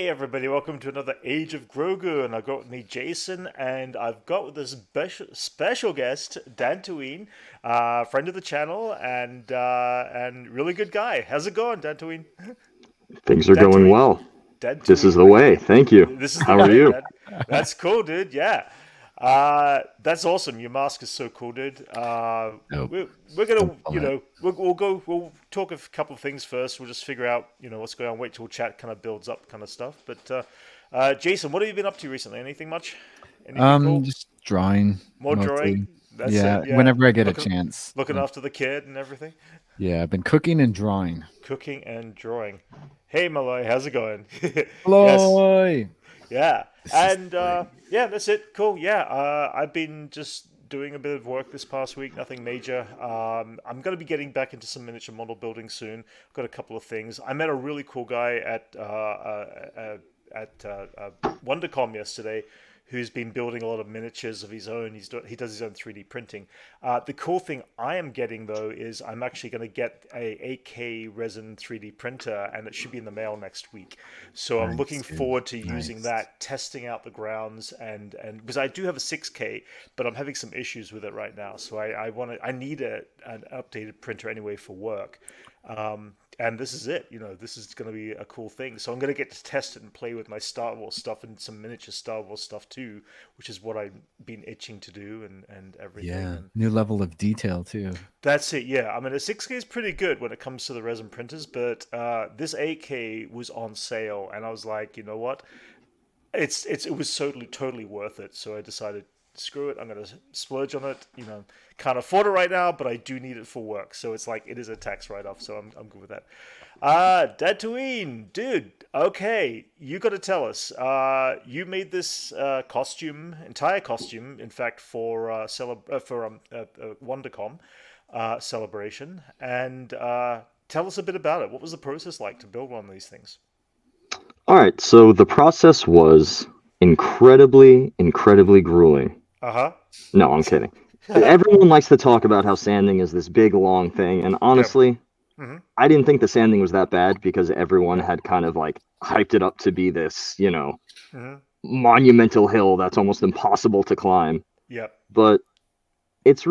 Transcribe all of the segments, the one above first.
Hey everybody, welcome to another Age of Grogu, and I've got with me Jason, and I've got with us special guest Dadtooine, friend of the channel, and really good guy. How's it going, Dadtooine? Things are going Dadtooine, well. This is Dadtooine. the way. Thank you. This is the How are way, you? man. That's cool, dude. Yeah, that's awesome. Your mask is so cool, dude. Nope. We're Don't gonna, pull it. we'll talk a couple of things first. We'll just figure out, what's going on. Wait till chat kind of builds up, kind of stuff. But Jason, what have you been up to recently? Anything much? Anything cool? Just drawing More drawing. mostly. That's Yeah, it. Yeah, whenever I get a looking chance. looking after the kid and everything. Yeah, I've been cooking and drawing. Cooking and drawing. Hey Malloy, how's it going? Yes. Hello. Yeah, This is and great. yeah, that's it. Cool. Yeah, I've been just doing a bit of work this past week. Nothing major. I'm going to be getting back into some miniature model building soon. I've got a couple of things. I met a really cool guy at Wondercon yesterday, who's been building a lot of miniatures of his own. He does his own 3D printing. The cool thing I am getting though is I'm actually going to get a 8K resin 3D printer, and it should be in the mail next week. So I'm looking Nice, dude. forward to using Nice. that, testing out the grounds, and because I do have a 6K, but I'm having some issues with it right now. So I need an updated printer anyway for work. And this is it, this is going to be a cool thing. So I'm going to get to test it and play with my Star Wars stuff and some miniature Star Wars stuff too, which is what I've been itching to do and everything. Yeah, And new level of detail too. that's it, yeah. I mean, a 6K is pretty good when it comes to the resin printers, but this 8K was on sale, and I was like, you know what? It was totally worth it. So I decided, screw it, I'm gonna splurge on it. Can't afford it right now, but I do need it for work. So it's like it is a tax write off. So I'm good with that. Dadtooine, dude. Okay, you got to tell us. You made this entire costume, in fact, for Wondercon celebration, and tell us a bit about it. What was the process like to build one of these things? All right, so the process was incredibly grueling. Uh No, I'm kidding. huh. Everyone likes to talk about how sanding is this big, long thing, and Yep. honestly, Hmm. I didn't think the sanding was that bad because everyone Yep. had kind of like hyped it up to be this, Hmm. monumental hill that's almost impossible to climb. Yep. But it's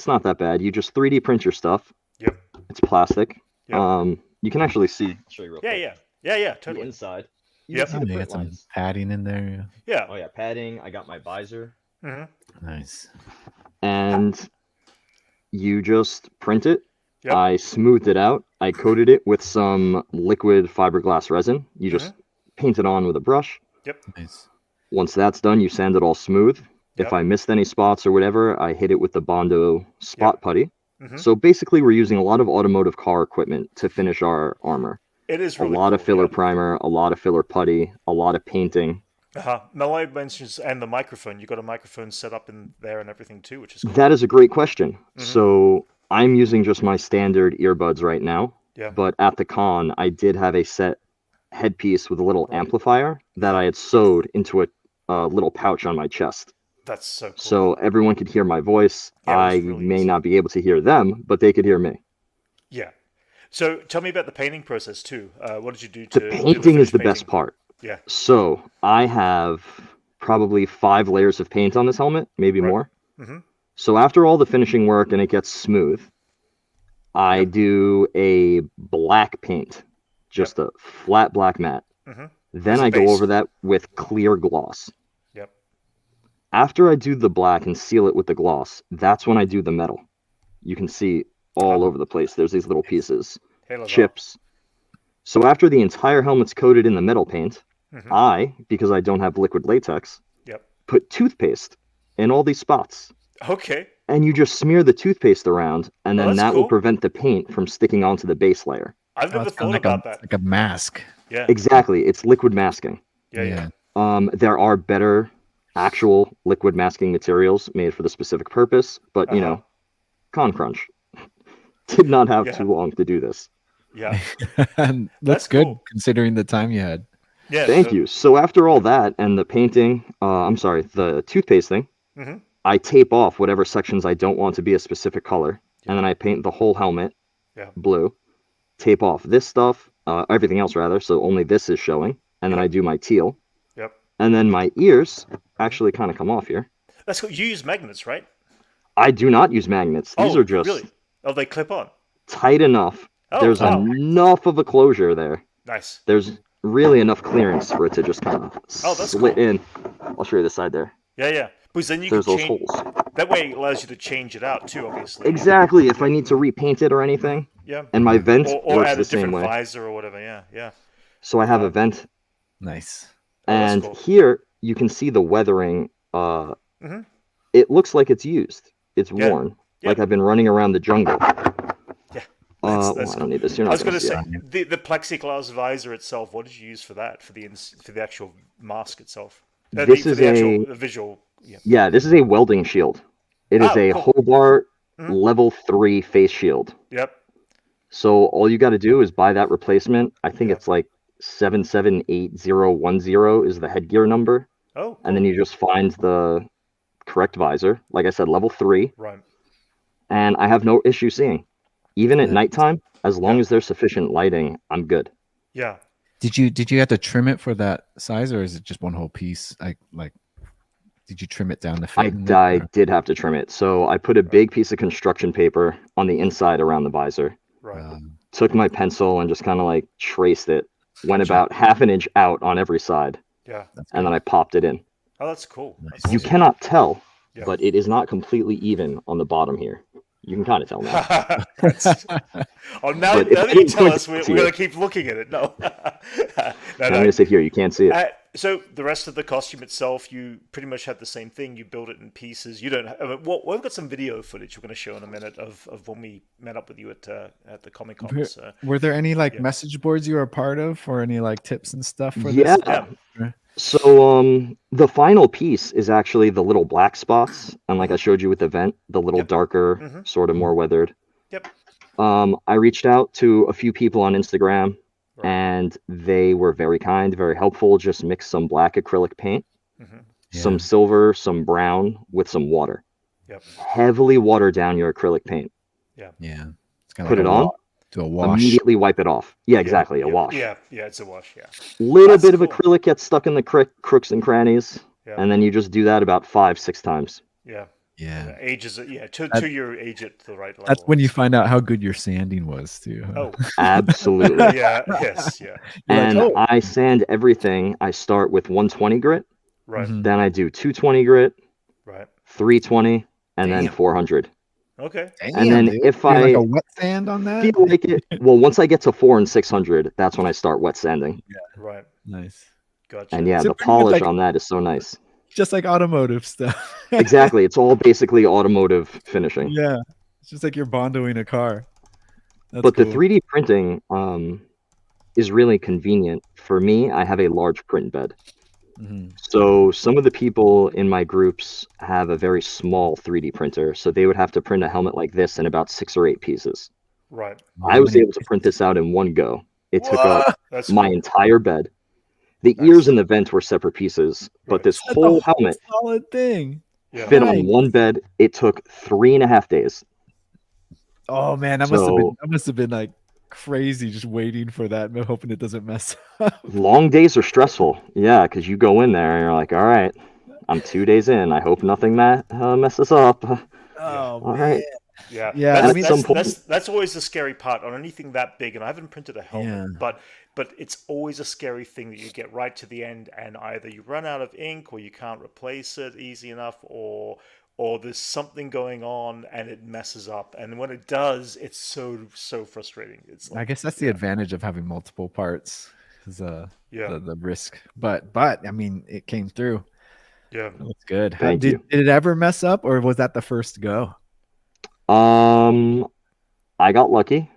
not that bad. You just 3D print your stuff. Yep. It's plastic. Yep. You can actually see. I'll show you real Yeah. quick. Yeah. Yeah. Yeah. The Totally. inside. You can Yep. see Oh, the they print got some lines. padding in there. Yeah. Oh yeah, padding. I got my visor. Hmm. Nice. And you just print it. Yep. I smoothed it out. I coated it with some liquid fiberglass resin. You Hmm. just paint it on with a brush. Yep. Nice. Once that's done, you sand it all smooth. If Yep. I missed any spots or whatever, I hit it with the Bondo Yep. spot putty. Hmm. So basically, we're using a lot of automotive car equipment to finish our armor. It is A really lot of cool. filler Yeah. primer, a lot of filler putty, a lot of painting. Malloy mentions, and the microphone. You got a microphone set up in there and everything too, which is cool. That is a great question. Hmm. So I'm using just my standard earbuds right now, Yeah. but at the con, I did have a set headpiece with a little Right. amplifier that I had sewed into a little pouch on my chest. That's so cool. So everyone could hear my voice. Yeah, it was I really may easy. not be able to hear them, but they could hear me. Yeah. So tell me about the painting process too. What did you do The to do the painting is finished the best painting? part. Yeah. So I have probably 5 layers of paint on this helmet, maybe Right. more. Hmm. So after all the finishing work and it gets smooth, I Yep. do a black paint, Yep. just a flat black matte. Hmm. Then As a I go base. over that with clear gloss. Yep. After I do the black and seal it with the gloss, that's when I do the metal. You can see all over the place. There's these little pieces, Halo. chips. So after the entire helmet's coated in the metal paint, Hmm. because I don't have liquid latex, Yep. put toothpaste in all these spots. Okay. And you just smear the toothpaste around, and Oh, then that's that will cool. prevent the paint from sticking onto the base layer. I've Oh, never it's kind thought of like a about it's that. like a mask. Yeah. Exactly, it's liquid masking. Yeah. Yeah. Yeah. There are better actual liquid masking materials made for the specific purpose, but Uh huh. con crunch. Did not have Yeah. too long to do this. Yeah. And That's that's good cool. considering the time you had. Yeah. Thank you. So after all Yeah. that and the painting, I'm sorry, the toothpaste thing, Hmm. I tape off whatever sections I don't want to be a specific color, Yeah. and then I paint the whole helmet Yeah. blue, tape off this stuff, everything else rather, so only this is showing. and then Yep. I do my teal, Yep. and then my ears actually kind of come off here. That's cool. You use magnets, right? I do not use magnets. These are just really? Oh, they clip on. tight enough. Oh, There's wow. enough of a closure there. Nice. There's really enough clearance for it to just kind of Oh, that's slit cool. in. I'll show you this side there. Yeah. Because then you There's can those change. holes. That way, it allows you to change it out too. Obviously. Exactly. If I need to repaint it or anything. Yeah. And my vent Or works add the a different same way. visor or whatever. Yeah. So I have a vent, Nice. Oh, that's and cool. here you can see the weathering. Mhm. It looks like it's used. It's Yeah. worn. Yep. Like I've been running around the jungle. Yeah. Well, That's I cool. don't need this. You're I not was going going to to see say it. the plexiglass visor itself. What did you use for that? For the actual mask itself. This is the actual a visual. Yeah. yeah. This is a welding shield. It is Oh, a cool. Hobart Mhm. level 3 face shield. Yep. So all you got to do is buy that replacement. I think Yeah. it's like 778010 is the headgear number, Oh, cool. and then you just find the correct visor. Like I said, level 3, Right. and I have no issue seeing. Even at Yeah. nighttime, as long Yeah. as there's sufficient lighting, I'm good. Yeah. Did you have to trim it for that size, or is it just one whole piece? Like, did you trim it down to fit? in there, I or- did have to trim it. So I put a big piece of construction paper on the inside around the visor, Right. took my pencil and just kind of like traced it, went Gotcha. about half an inch out on every side, Yeah. That's and good. then I popped it in. Oh, that's cool. Nice. That's You awesome. cannot tell, Yeah. but it is not completely even on the bottom here. You can kind of tell now. That's- oh, now But if that I you didn't tell point us, it we're out to going you- to keep looking at it. No. I'm going to sit here. You can't see it. So the rest of the costume itself, you pretty much had the same thing. You build it in pieces. You don't. I mean, we've got some video footage we're going to show in a minute of when we met up with you at the Comic Con. Were, So. were there any like Yeah. message boards you were a part of, or any like tips and stuff for Yeah. this? Yeah. So the final piece is actually the little black spots, and like I showed you with the vent, the little Yep. darker, Mhm. sort of more weathered. Yep. I reached out to a few people on Instagram, Right. and they were very kind, very helpful. Just mix some black acrylic paint, Mhm. some Yeah. silver, some brown with some water. Yep. Heavily water down your acrylic paint. Yeah. It's kind of Put like it a on. wa- Do a wash. Immediately wipe it off. Yeah, exactly, a Yeah. wash. Yeah. It's a wash. Yeah. Little That's bit of cool. acrylic gets stuck in the crooks and crannies, Yeah. and then you just do that about 5-6 times. Yeah. Yeah. Ages it. Yeah. To That- your age at the right level. That's when you find out how good your sanding was too. Huh? Oh. Absolutely. Yeah. Yes. Yeah. You're like, And "Oh." I sand everything. I start with 120 grit, Right. Mhm. then I do 220 grit, Right. 320, and then Damn. 400. Okay. And then Damn, dude. if You're like I a wet sand on that. feel like it, well, once I get to 400 and 600, that's when I start wet sanding. Right. Nice. Gotcha. And yeah, So the pretty much polish like- on that is so nice. Just like automotive stuff. Exactly. It's all basically automotive finishing. Yeah. It's just like you're bondoing a car. That's But cool. the 3D printing is really convenient. For me, I have a large print bed. Mhm. So some of the people in my groups have a very small 3D printer, so they would have to print a helmet like this in about 6 or 8 pieces. Right. I was able to print this out in one go. It took up That's my cool. entire bed. The Nice. ears and the vent were separate pieces, but Right. this That's a whole helmet solid thing. Yeah. fit Nice. on one bed. It took 3.5 days. Oh man, that must have been like crazy just waiting for that, but hoping it doesn't mess up. Long days are stressful. Yeah, because you go in there and you're like, all right, I'm 2 days in. I hope nothing messes up. Oh All man. right. Yeah, Yeah, That's, I mean- At some point- that's always the scary part on anything that big. And I haven't printed a helmet, Yeah. but it's always a scary thing that you get right to the end, and either you run out of ink, or you can't replace it easy enough, or there's something going on and it messes up. And when it does, it's so frustrating. It's I like, guess that's the advantage of having multiple parts. Is yeah, the risk. But I mean it came through. yeah. It looks good. Thank did, you. did it ever mess up, or was that the first go? I got lucky,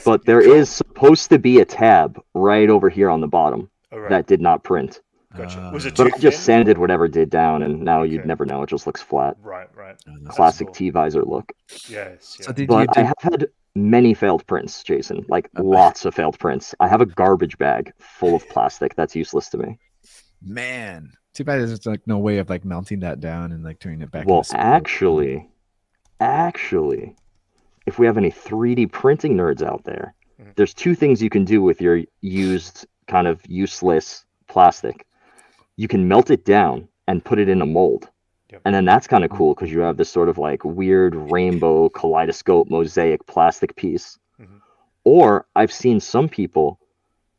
but there is supposed to be a tab right over here on the bottom All right. that did not print. Gotcha. Was it But too I just thin? sanded whatever did down, and now you'd Okay. never know. It just looks flat. Right. That's Classic cool. T-visor look. Yes. Yeah. So did But you I have had many failed prints, Jason. Like lots of failed prints. I have a garbage bag full of plastic that's useless to me. man? Too bad there's like no way of like melting that down and like turning it back. Well, into smooth. actually, if we have any 3D printing nerds out there, Mhm. there's 2 things you can do with your used kind of useless plastic. You can melt it down and put it in a mold. Yep. And then that's kind of cool because you have this sort of like weird rainbow kaleidoscope mosaic plastic piece. Mhm. Or I've seen some people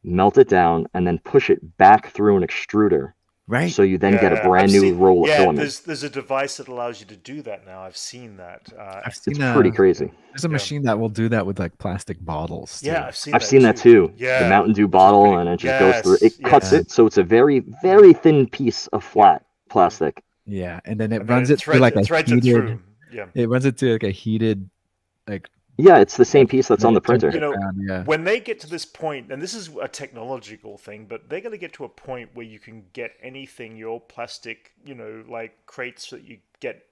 melt it down and then push it back through an extruder. Right. So you then get a Yeah, brand I've new seen- roll of yeah, filament. there's a device that allows you to do that now. I've seen that. I've seen It's pretty crazy. There's a machine that will do that with like plastic bottles. Too. Yeah, I've seen that too. Yeah, The Mountain Dew which is bottle, pretty- and it just goes through. It Yes, cuts yes. it, so it's a very, very thin piece of flat plastic. Yeah, and then it And then runs it through like a threads it heated. through. Yeah. It runs it to like a heated, like Yeah, it's the same piece that's on the turns printer. it around, yeah. When they get to this point, and this is a technological thing, but they're going to get to a point where you can get anything, your plastic, like crates that you get,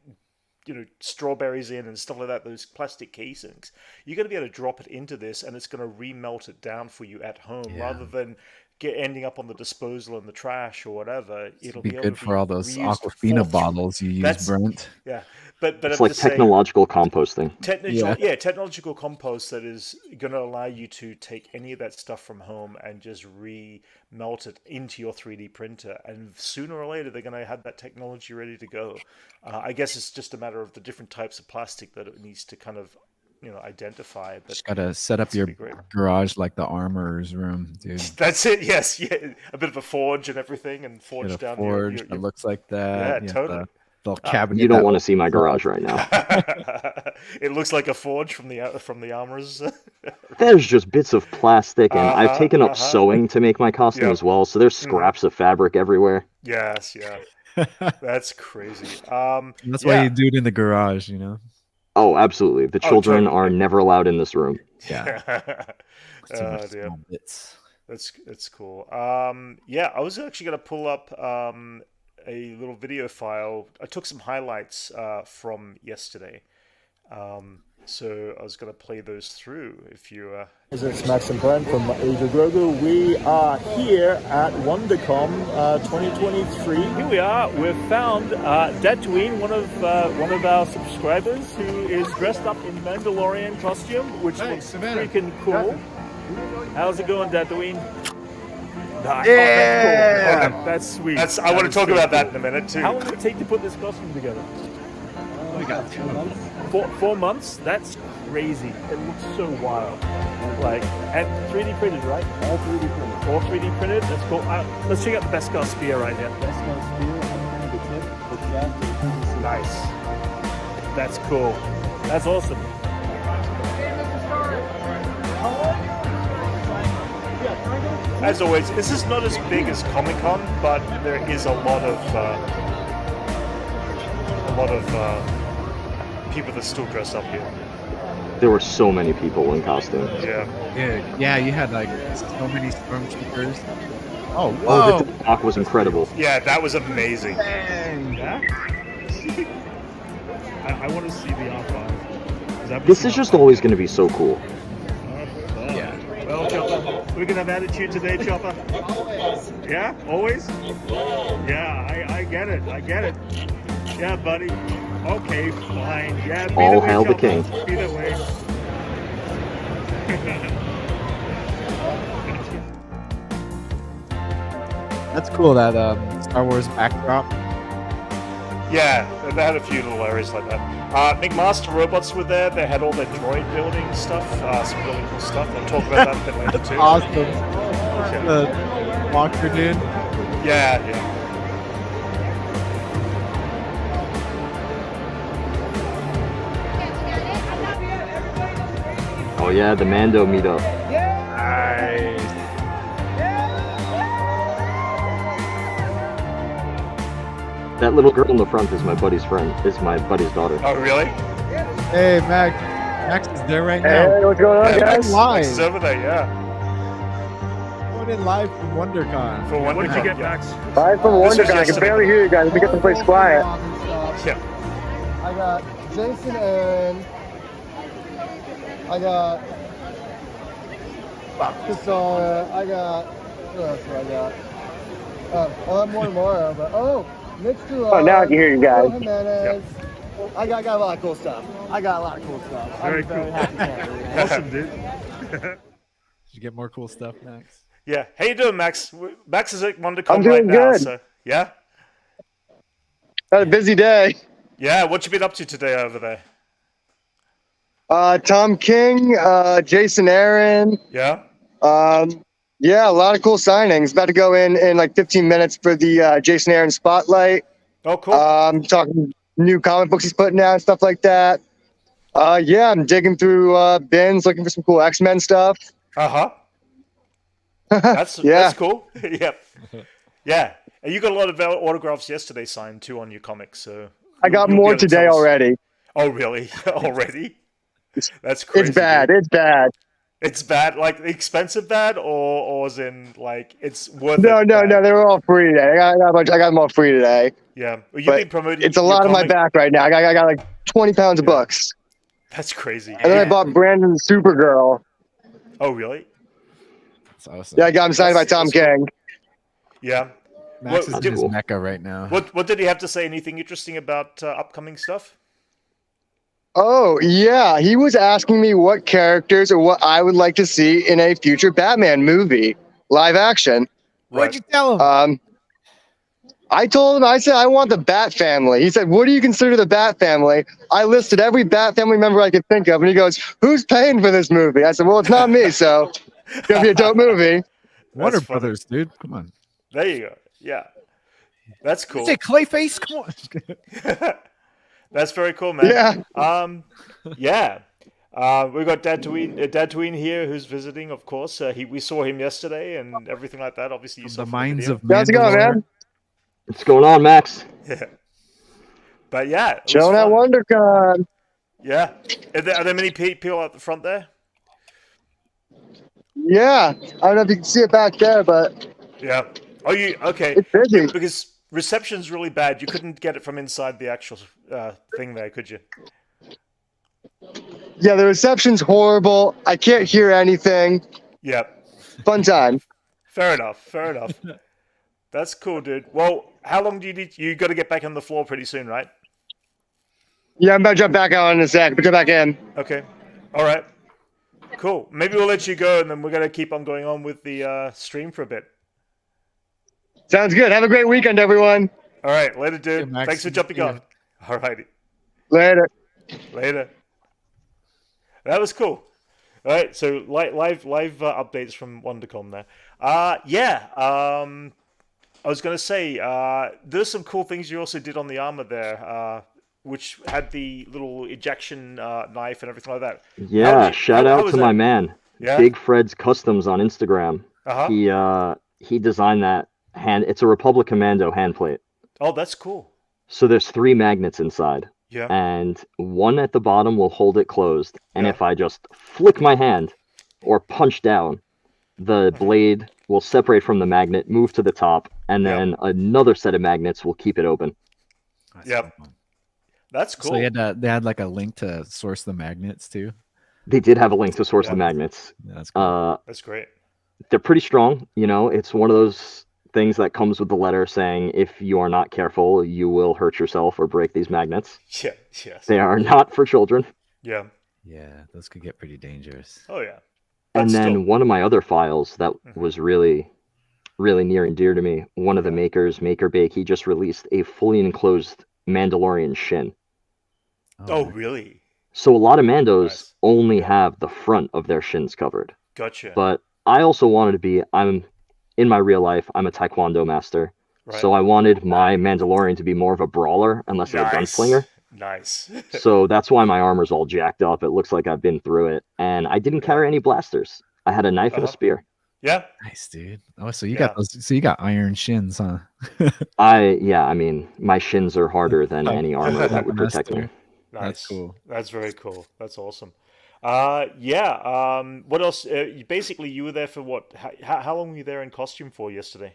strawberries in and stuff like that, those plastic casings, you're going to be able to drop it into this and it's going to remelt it down for you at home rather than ending up on the disposal in the trash or whatever. It'll be be able good to for all those reused Aquafina for- bottles you use, That's- Brent. Yeah, but It's I'm like just saying- technological composting. technological compost that is going to allow you to take any of that stuff from home and just remelt it into your 3D printer. And sooner or later, they're going to have that technology ready to go. I guess it's just a matter of the different types of plastic that it needs to kind of, identify. But Just gotta set up it's your gonna be great. garage like the armorer's room, dude. That's it. Yes, yeah, a bit of a forge and everything, and forge Get a down forge your that looks like that. Yeah, totally. The little cabinet. You don't that want to see my garage right now. It looks like a forge from the armorers. There's just bits of plastic, and I've taken up uh-huh. sewing to make my costume Yep. as well, so there's scraps of fabric everywhere. Yes, yeah. That's crazy. That's why you do it in the garage, Oh, absolutely. The children totally. are never allowed in this room. Yeah. Too Oh, much dear. small bits. That's cool. Yeah, I was actually gonna pull up a little video file. I took some highlights from yesterday. So I was gonna play those through if you It's Max and Brent from Asia Grogu. We are here at Wondercon 2023. Here we are. We've found Dadtooine, one of our subscribers, who is dressed up in Mandalorian costume, which looks freaking cool. How's it going, Dadtooine? Nice. Yeah. Oh, that's cool. That's sweet. I want to talk about that in a minute too. How long did it take to put this costume together? We got 2 months. 4 months? That's crazy. It looks so wild. And 3D printed, right? All 3D printed. All 3D printed? That's cool. Let's check out the Beskar spear right here. Beskar spear, the tip, the shaft, and the Nice. That's cool. That's awesome. As always, this is not as big as Comic-Con, but there is a lot of people that still dress up here. There were so many people in costume. Yeah. Dude, yeah, you had like so many stormtroopers. Oh, Oh, whoa! the dock was incredible. Yeah, that was amazing. Yeah? I want to see the R5. This is just always going to be so cool. Yeah. Well, Chopper, we're going to have attitude today, Chopper. Yeah? Always? Yeah, I get it. I get it. Yeah, buddy. Okay, fine. Yeah, be All that way, hail the Chopper. king. Be that way. That's cool. That Star Wars backdrop. Yeah, they had a few little areas like that. McMaster Robots were there. They had all their droid building stuff, some really cool stuff. I'll talk about that a bit later too. Awesome. Yeah, The walker dude. yeah. Oh yeah, the Mando meetup. Nice. That little girl in the front is my buddy's friend. Is my buddy's daughter. Oh, really? Hey, Max. Max is there right now. what's going on, Yeah, Max live. is over there, yeah. Going in live from WonderCon. For What did you get, yeah. Max? Live from This was Wondercon. I can yesterday. barely hear you guys. Let me get the place quiet. Yeah. I got Jason and I got Cassandra. I got what else do I got? I'll have more tomorrow, but Nick's too. Oh, now I can hear you guys. Jimenez. I got a lot of cool stuff. I got a lot of cool stuff. Very I'm very cool. happy. Awesome, dude. Did you get more cool stuff, Max? Yeah. How you doing, Max? Max is at I'm Wondercon right doing now, good. so yeah. Had a busy day. Yeah. What you been up to today over there? Tom King, Jason Aaron. Yeah. Yeah, a lot of cool signings. About to go in like 15 minutes for the Jason Aaron spotlight. Oh, cool. Talking new comic books he's putting out and stuff like that. Yeah, I'm digging through bins looking for some cool X-Men stuff. Uh-huh. That's Yeah. cool. Yep. Yeah. And you got a lot of autographs yesterday signed too on your comics, so I got you'll be more able to today tell us. already. Oh, really? Already? That's crazy. It's bad. Dude. It's bad. It's bad, like expensive bad, or as in like it's worth No, it. no, bad? no. They were all free today. I got them all free today. Yeah. Well, you've But been promoting. It's a your lot on my comic. back right now. I got like 20 pounds of books. That's crazy. And then I bought Brandon Supergirl. Oh, really? That's awesome. Yeah, I got him signed by Tom That's cool. King. Yeah. Max What- is in his cool. mecca right now. What did he have to say? Anything interesting about upcoming stuff? Oh, yeah. He was asking me what characters or what I would like to see in a future Batman movie, live action. What'd you tell him? I told him, I said, I want the Bat family. He said, what do you consider the Bat family? I listed every Bat family member I could think of. And he goes, who's paying for this movie? I said, well, it's not me. So it's going to be a dope movie. Warner funny. Brothers, dude. Come on. There you go. Yeah. That's cool. Is it Clayface? Come on. That's very cool, man. Yeah. Yeah. We've got Dadtooine here, who's visiting, of course. We saw him yesterday and everything like that. Obviously, you saw The from minds video. of How's it going, Mandalorian. man? What's going on, Max? Yeah. But yeah, it was Chilling at fun. WonderCon. Yeah. Are there many people at the front there? Yeah. I don't know if you can see it back there, but Yeah. Oh, you okay? it's busy. Because reception's really bad. You couldn't get it from inside the actual thing there, could you? Yeah, the reception's horrible. I can't hear anything. Yeah. Fun time. Fair enough. Fair enough. That's cool, dude. Well, how long do you need? You got to get back on the floor pretty soon, right? Yeah, I'm about to jump back out in a sec, but come back in. Okay. All right. Cool. Maybe we'll let you go, and then we're gonna keep on going on with the stream for a bit. Sounds good. Have a great weekend, everyone. All right. Later, dude. Yeah, Max. Thanks for jumping on. All righty. Later. Later. That was cool. All right. So live updates from Wondercon there. Yeah. I was gonna say there's some cool things you also did on the armor there, which had the little ejection knife and everything like that. Yeah, shout how out was to that? my man, Yeah. Big Fred's Customs on Instagram. Uh-huh. He designed that hand. It's a Republic Commando hand plate. Oh, that's cool. So there's 3 magnets inside, Yeah. and one at the bottom will hold it closed. And Yeah. if I just flick my hand or punch down, the blade will separate from the magnet, move to the top, and Yeah. then another set of magnets will keep it open. That's Yep. so fun. That's cool. So they had like a link to source the magnets too. They did have a link to source Yeah. the magnets. Yeah, that's cool. That's great. They're pretty strong. You know, it's one of those things that comes with the letter saying if you are not careful, you will hurt yourself or break these magnets. Yeah. Yes. They are not for children. Yeah. Yeah, those could get pretty dangerous. Oh yeah. And But then still. one of my other files that was really, really near and dear to me, one of the makers, Maker Bake, he just released a fully enclosed Mandalorian shin. Oh nice. really? So a lot of Mandos Nice. only have the front of their shins covered. Gotcha. But I also wanted to be, in my real life, I'm a Taekwondo master. Right. So I wanted my Mandalorian to be more of a brawler unless they're a gunslinger. Nice. So that's why my armor's all jacked up. It looks like I've been through it. And I didn't carry any blasters. I had a knife and a Uh-huh. spear. Yeah. Nice, dude. Oh, so you Yeah. got those. So you got iron shins, huh? I mean, my shins are harder than any armor that would protect me. Master. Nice. That's cool. That's very cool. That's awesome. Yeah. What else? Basically, you were there for what? How long were you there in costume for yesterday?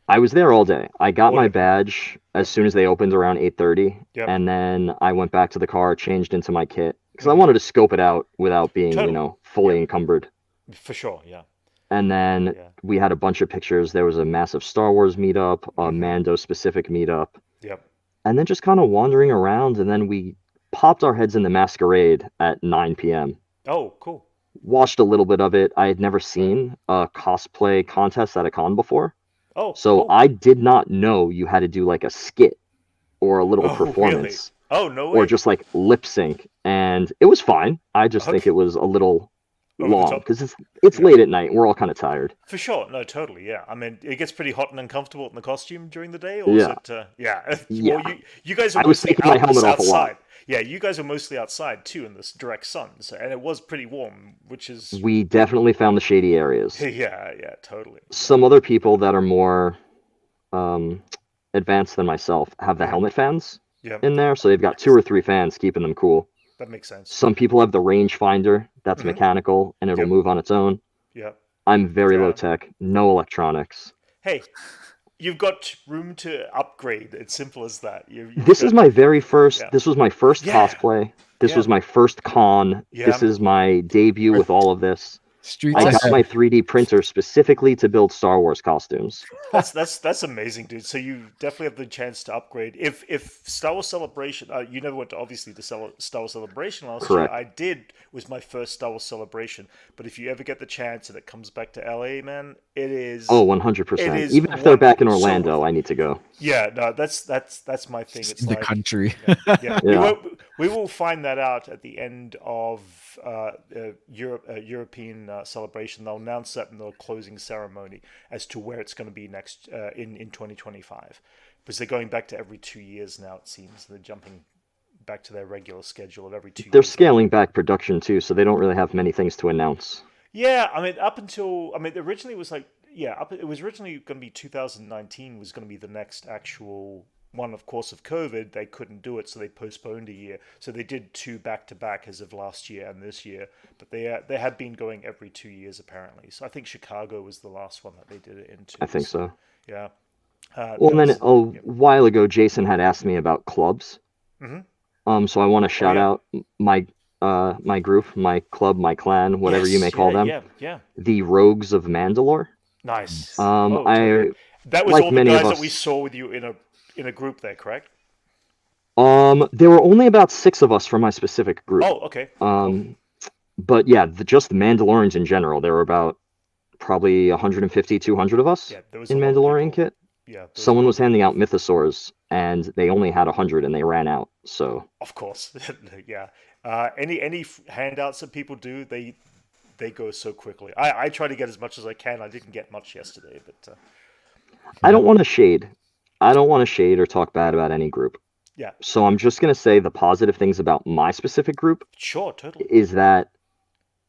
I was there all day. I got All my day. badge as soon as they opened around 8:30, Yep. and then I went back to the car, changed into my kit because I wanted to scope it out without being, Totally. fully encumbered. For sure. Yeah. And then Yeah. we had a bunch of pictures. There was a massive Star Wars meetup, a Mhm. Mando specific meetup, Yep. and then just kind of wandering around. And then we popped our heads in the masquerade at 9 p.m. Oh, cool. watched a little bit of it. I had never seen a cosplay contest at a con before. Oh, So cool. I did not know you had to do like a skit or a little Oh, really? performance Oh, no way. or just like lip sync. And it was fine. I just think Okay. it was a little Over the long top. because it's Yeah. late at night. We're all kind of tired. For sure. No, totally. Yeah. I mean, it gets pretty hot and uncomfortable in the costume during the day, or is Yeah. it? Yeah. Yeah. Well, you guys are I was mostly taking my out helmet off a lot. outside. Yeah, you guys are mostly outside too in this direct sun, so, and it was pretty warm, which is We definitely found the shady areas. yeah, totally. Some other people that are more advanced than myself have the helmet fans Yeah, in there, so they've got 2 or 3 fans keeping them cool. that makes sense. Some people have the range finder that's mechanical and it'll Yep. move on its own. Yeah. I'm very Yeah. low tech, no electronics. Hey, you've got room to upgrade. It's simple as that. This is my very first. Yeah. This was my first Yeah. cosplay. This Yeah. was my first con. Yeah. This is my debut with all of this. Streets I got ahead. my 3D printer specifically to build Star Wars costumes. That's amazing, dude. So you definitely have the chance to upgrade. If Star Wars Celebration, you never went to obviously the Star Wars Celebration last Correct. year. I did. Was my first Star Wars Celebration. But if you ever get the chance and it comes back to LA, man, it is. Oh, 100%. It is Even if they're back in so Orlando, worth it. I need to go. Yeah, no, that's my thing. It's in the like, country. yeah. Yeah. We will find that out at the end of European celebration. They'll announce that in the closing ceremony as to where it's going to be next in 2025, because they're going back to every 2 years now. It seems they're jumping back to their regular schedule of every 2 They're years. scaling back production too, so they don't really have many things to announce. Yeah, I mean, originally it was like, it was originally going to be 2019 was going to be the next actual one. Of course, of COVID, they couldn't do it, so they postponed a year. So they did 2 back to back as of last year and this year, but they had been going every 2 years apparently. So I think Chicago was the last one that they did it into. I think so. Yeah. Well, there then was- a while ago, Jason had asked me about clubs. So I want to shout yeah. out my group, my club, my clan, whatever you may call them, Yeah. the Rogues of Mandalore. Nice. I That was like all the many of guys that us- we saw with you in a group there, correct? there were only about 6 of us from my specific group. Oh, okay. But yeah, just the Mandalorians in general, there were about probably 150, 200 of us Yeah, there was in a lot of Mandalorian people. kit. Yeah. there Someone was handing out mythosaurs, and they only had 100, and they ran out. So Of course, yeah. Any handouts that people do, they go so quickly. I try to get as much as I can. I didn't get much yesterday, but I don't want to shade. I don't want to shade or talk bad about any group. yeah, So I'm just gonna say the positive things about my specific group sure, totally. is that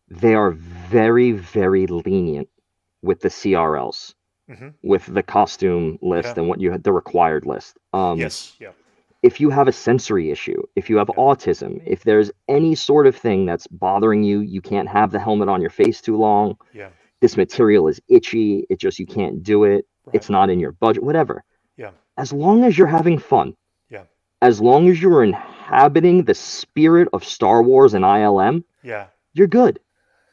they are very, very lenient with the CRLs, with the costume list Yeah. and what you had the required list. Yes, yeah, If you have a sensory issue, if you have autism, if there's any sort of thing that's bothering you, you can't have the helmet on your face too long. yeah, This material is itchy. You can't do it. Right. It's not in your budget, whatever. yeah, As long as you're having fun, yeah, as long as you're inhabiting the spirit of Star Wars and ILM, yeah. you're good.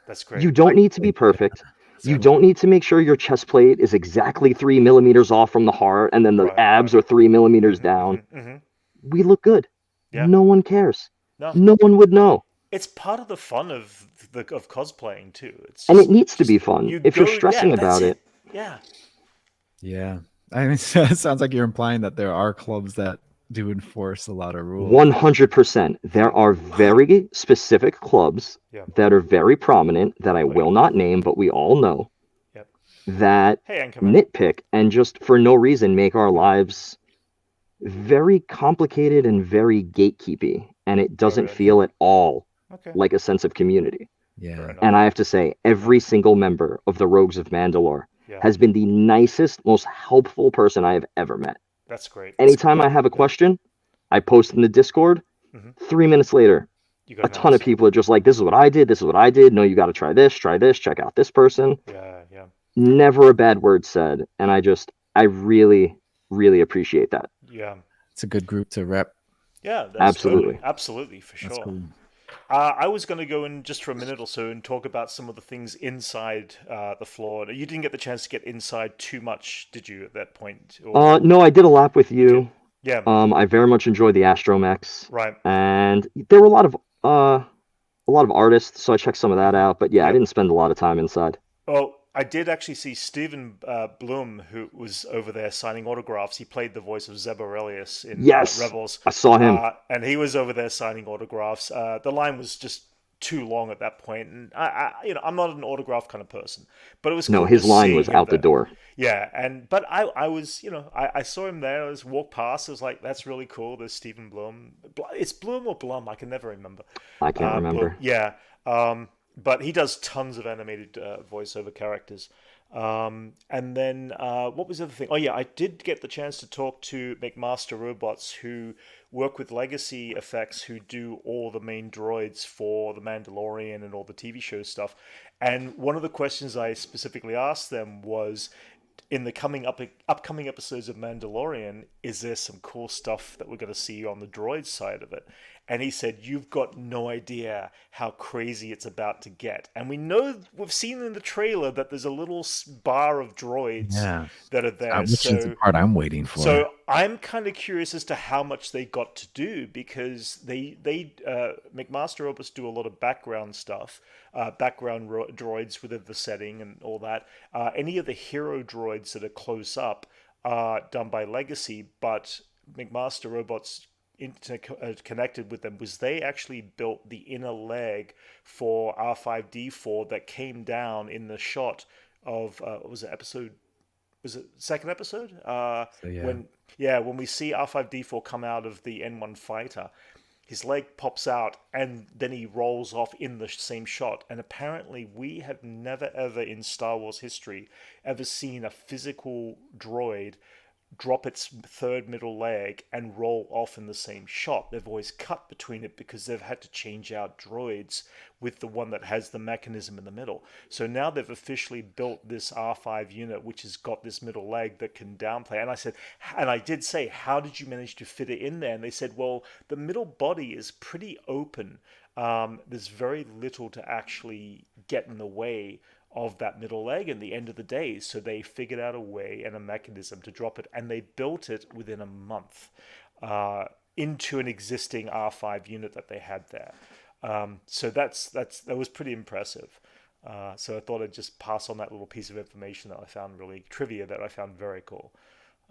That's great. You don't need to be perfect. You don't need to make sure your chest plate is exactly 3 millimeters off from the heart and then the Right, abs are 3 millimeters down. We look good. Yeah. No one cares. No. No one would know. It's part of the fun of cosplaying too. It's And just- it needs to be just- fun. you If you're go- stressing yeah, that's about it, Yeah. Yeah. I mean, it sounds like you're implying that there are clubs that do enforce a lot of rules. 100%. There are very specific clubs Yeah. that are very prominent that I will not name, but we all know Yep. that Hey, Anchorman. nitpick and just for no reason make our lives very complicated and very gatekeepy. And it doesn't yeah. feel at all Okay. like a sense of community. Yeah. Fair enough. And I have to say, every single member of the Rogues of Mandalore Yeah. has been the nicest, most helpful person I have ever met. That's great. Anytime I have a question, I post in the Discord. 3 minutes later, You got a ton of answer. people are just like, this is what I did, this is what I did. No, you got to try this, check out this person. Yeah, yeah, Never a bad word said. And I really, really appreciate that. yeah. It's a good group to rep. Yeah, that's Absolutely. absolutely, for That's sure. cool. I was going to go in just for a minute or so and talk about some of the things inside the floor. You didn't get the chance to get inside too much, did you, at that point? Or- No, I did a lap with you. yeah, I very much enjoyed the astromechs. right. And there were a lot lot of artists, so I checked some of that out. But yeah, I didn't spend a lot of time inside. Well, I did actually see Stephen Bloom, who was over there signing autographs. He played the voice of Zeb Aurelius in Yes, Rebels. I saw him. And he was over there signing autographs. The line was just too long at that point, and I'm not an autograph kind of person, but it was No, cool his to line see was him out the there. door. Yeah, but I was, I saw him there. I was walked past. I was like, that's really cool. There's Stephen Bloom. It's Bloom or Blum. I can never remember. I can't remember. Bloom, yeah. But he does tons of animated voiceover characters. And then what was the other thing? Oh yeah, I did get the chance to talk to McMaster Robots, who work with Legacy Effects, who do all the main droids for The Mandalorian and all the TV show stuff. And one of the questions I specifically asked them was, in the upcoming episodes of Mandalorian, is there some cool stuff that we're going to see on the droid side of it? And he said, you've got no idea how crazy it's about to get. And we've seen in the trailer that there's a little bar of droids that are there. Which is the part I'm waiting for. So I'm kind of curious as to how much they got to do, because they McMaster Robots do a lot of background stuff, background droids within the setting and all that. Any of the hero droids that are close up are done by Legacy, but McMaster Robots connected with them was they actually built the inner leg for R5D4 that came down in the shot of what was it, episode? Was it second episode? When we see R5D4 come out of the N1 fighter, his leg pops out and then he rolls off in the same shot. And apparently we have never ever in Star Wars history ever seen a physical droid drop its third middle leg and roll off in the same shot. They've always cut between it because they've had to change out droids with the one that has the mechanism in the middle. So now they've officially built this R5 unit which has got this middle leg that can downplay. And I did say, how did you manage to fit it in there? And they said, well, the middle body is pretty open. There's very little to actually get in the way of that middle leg at the end of the day. So they figured out a way and a mechanism to drop it, and they built it within a month into an existing R5 unit that they had there. So that was pretty impressive. So I thought I'd just pass on that little piece of information that I found really trivia that I found very cool.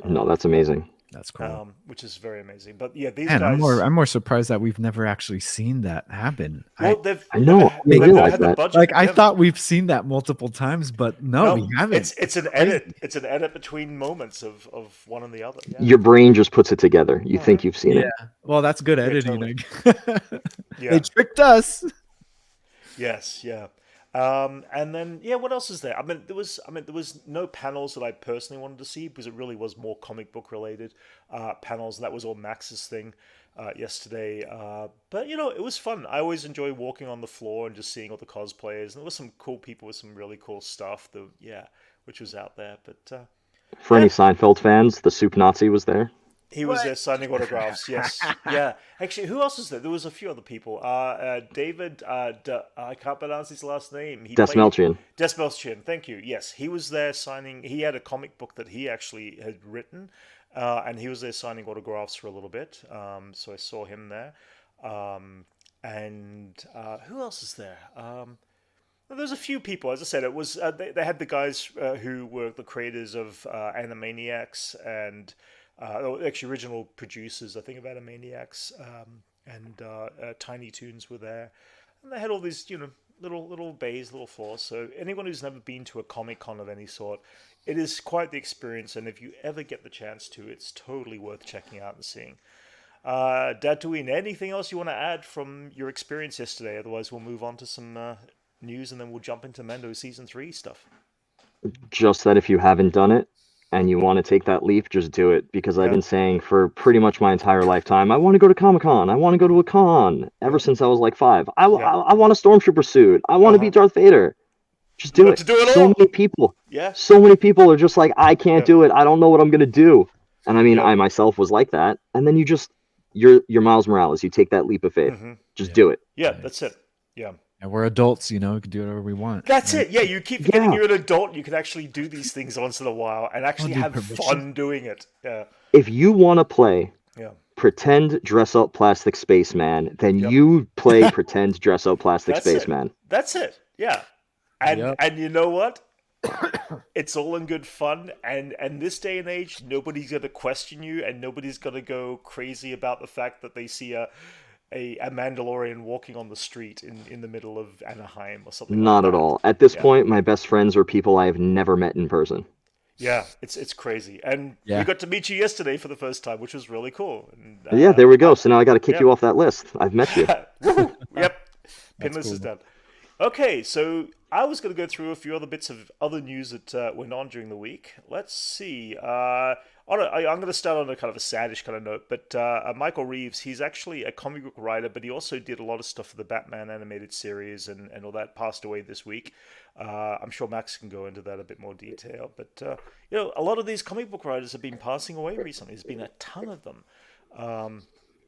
No, that's amazing. That's cool. Which is very amazing. But yeah, these Man, guys. I'm more surprised that we've never actually seen that happen. Well, I know. They've realize had the that. budget. Like I thought we've seen that multiple times, but no, we haven't. It's an edit. It's an edit between moments of one and the other. Yeah. Your brain just puts it together. You think you've seen it. Well, that's good editing. Totally. They tricked us. Yes, yeah. And then what else is there? There was no panels that I personally wanted to see because it really was more comic book related panels, and that was all Max's thing yesterday. But it was fun. I always enjoy walking on the floor and just seeing all the cosplayers, and there was some cool people with some really cool stuff. Which was out there. But for any Seinfeld fans, the Soup Nazi was there. He was there signing autographs, yes. Yeah. Actually, who else was there? There was a few other people. David, I can't pronounce his last name. Desmelchian. Desmelchian, thank you. Yes, he was there signing. He had a comic book that he actually had written, and he was there signing autographs for a little bit. So I saw him there. And who else is there? There's a few people. As I said, it was they had the guys who were the creators of Animaniacs and... actually, original producers, I think, of Animaniacs and Tiny Toons were there, and they had all these, little bays, little floors. So anyone who's never been to a Comic-Con of any sort, it is quite the experience. And if you ever get the chance to, it's totally worth checking out and seeing. Dadtooine, anything else you want to add from your experience yesterday? Otherwise, we'll move on to some news, and then we'll jump into Mando Season 3 stuff. Just that if you haven't done it, and you want to take that leap, just do it. Because I've been saying for pretty much my entire lifetime, I want to go to Comic-Con. I want to go to a con. Ever since I was like 5. I want a Stormtrooper suit. I want to be Darth Vader. Just do it. So many people. Yeah. So many people are just like, I can't do it. I don't know what I'm going to do. And I mean, I myself was like that. And then you're Miles Morales. You take that leap of faith. Just do it. Yeah, that's it. Yeah. And we're adults, we can do whatever we want. That's it. Yeah, you keep forgetting you're an adult. You can actually do these things once in a while and actually have fun doing it. Yeah. If you want to play pretend dress up plastic spaceman, then Yep. you play pretend dress up plastic That's it. spaceman. That's it. Yeah. And Yep. and you know what? It's all in good fun, and this day and age, nobody's gonna question you, and nobody's gonna go crazy about the fact that they see a Mandalorian walking on the street in the middle of Anaheim or something. Not like at that. all. At this Yeah. point, my best friends are people I have never met in person. Yeah, it's crazy, and we Yeah. got to meet you yesterday for the first time, which was really cool. And, Yeah, there we go. So now I got to kick yeah. you off that list. I've met you. Woohoo! Yep, That's pinless is cool. done. Okay, so I was going to go through a few other bits of other news that went on during the week. Let's see. I'm going to start on a kind of a saddish kind of note, but Michael Reeves, he's actually a comic book writer, but he also did a lot of stuff for the Batman animated series and all that, passed away this week. I'm sure Max can go into that a bit more detail, but you know, a lot of these comic book writers have been passing away recently. There's been a ton of them.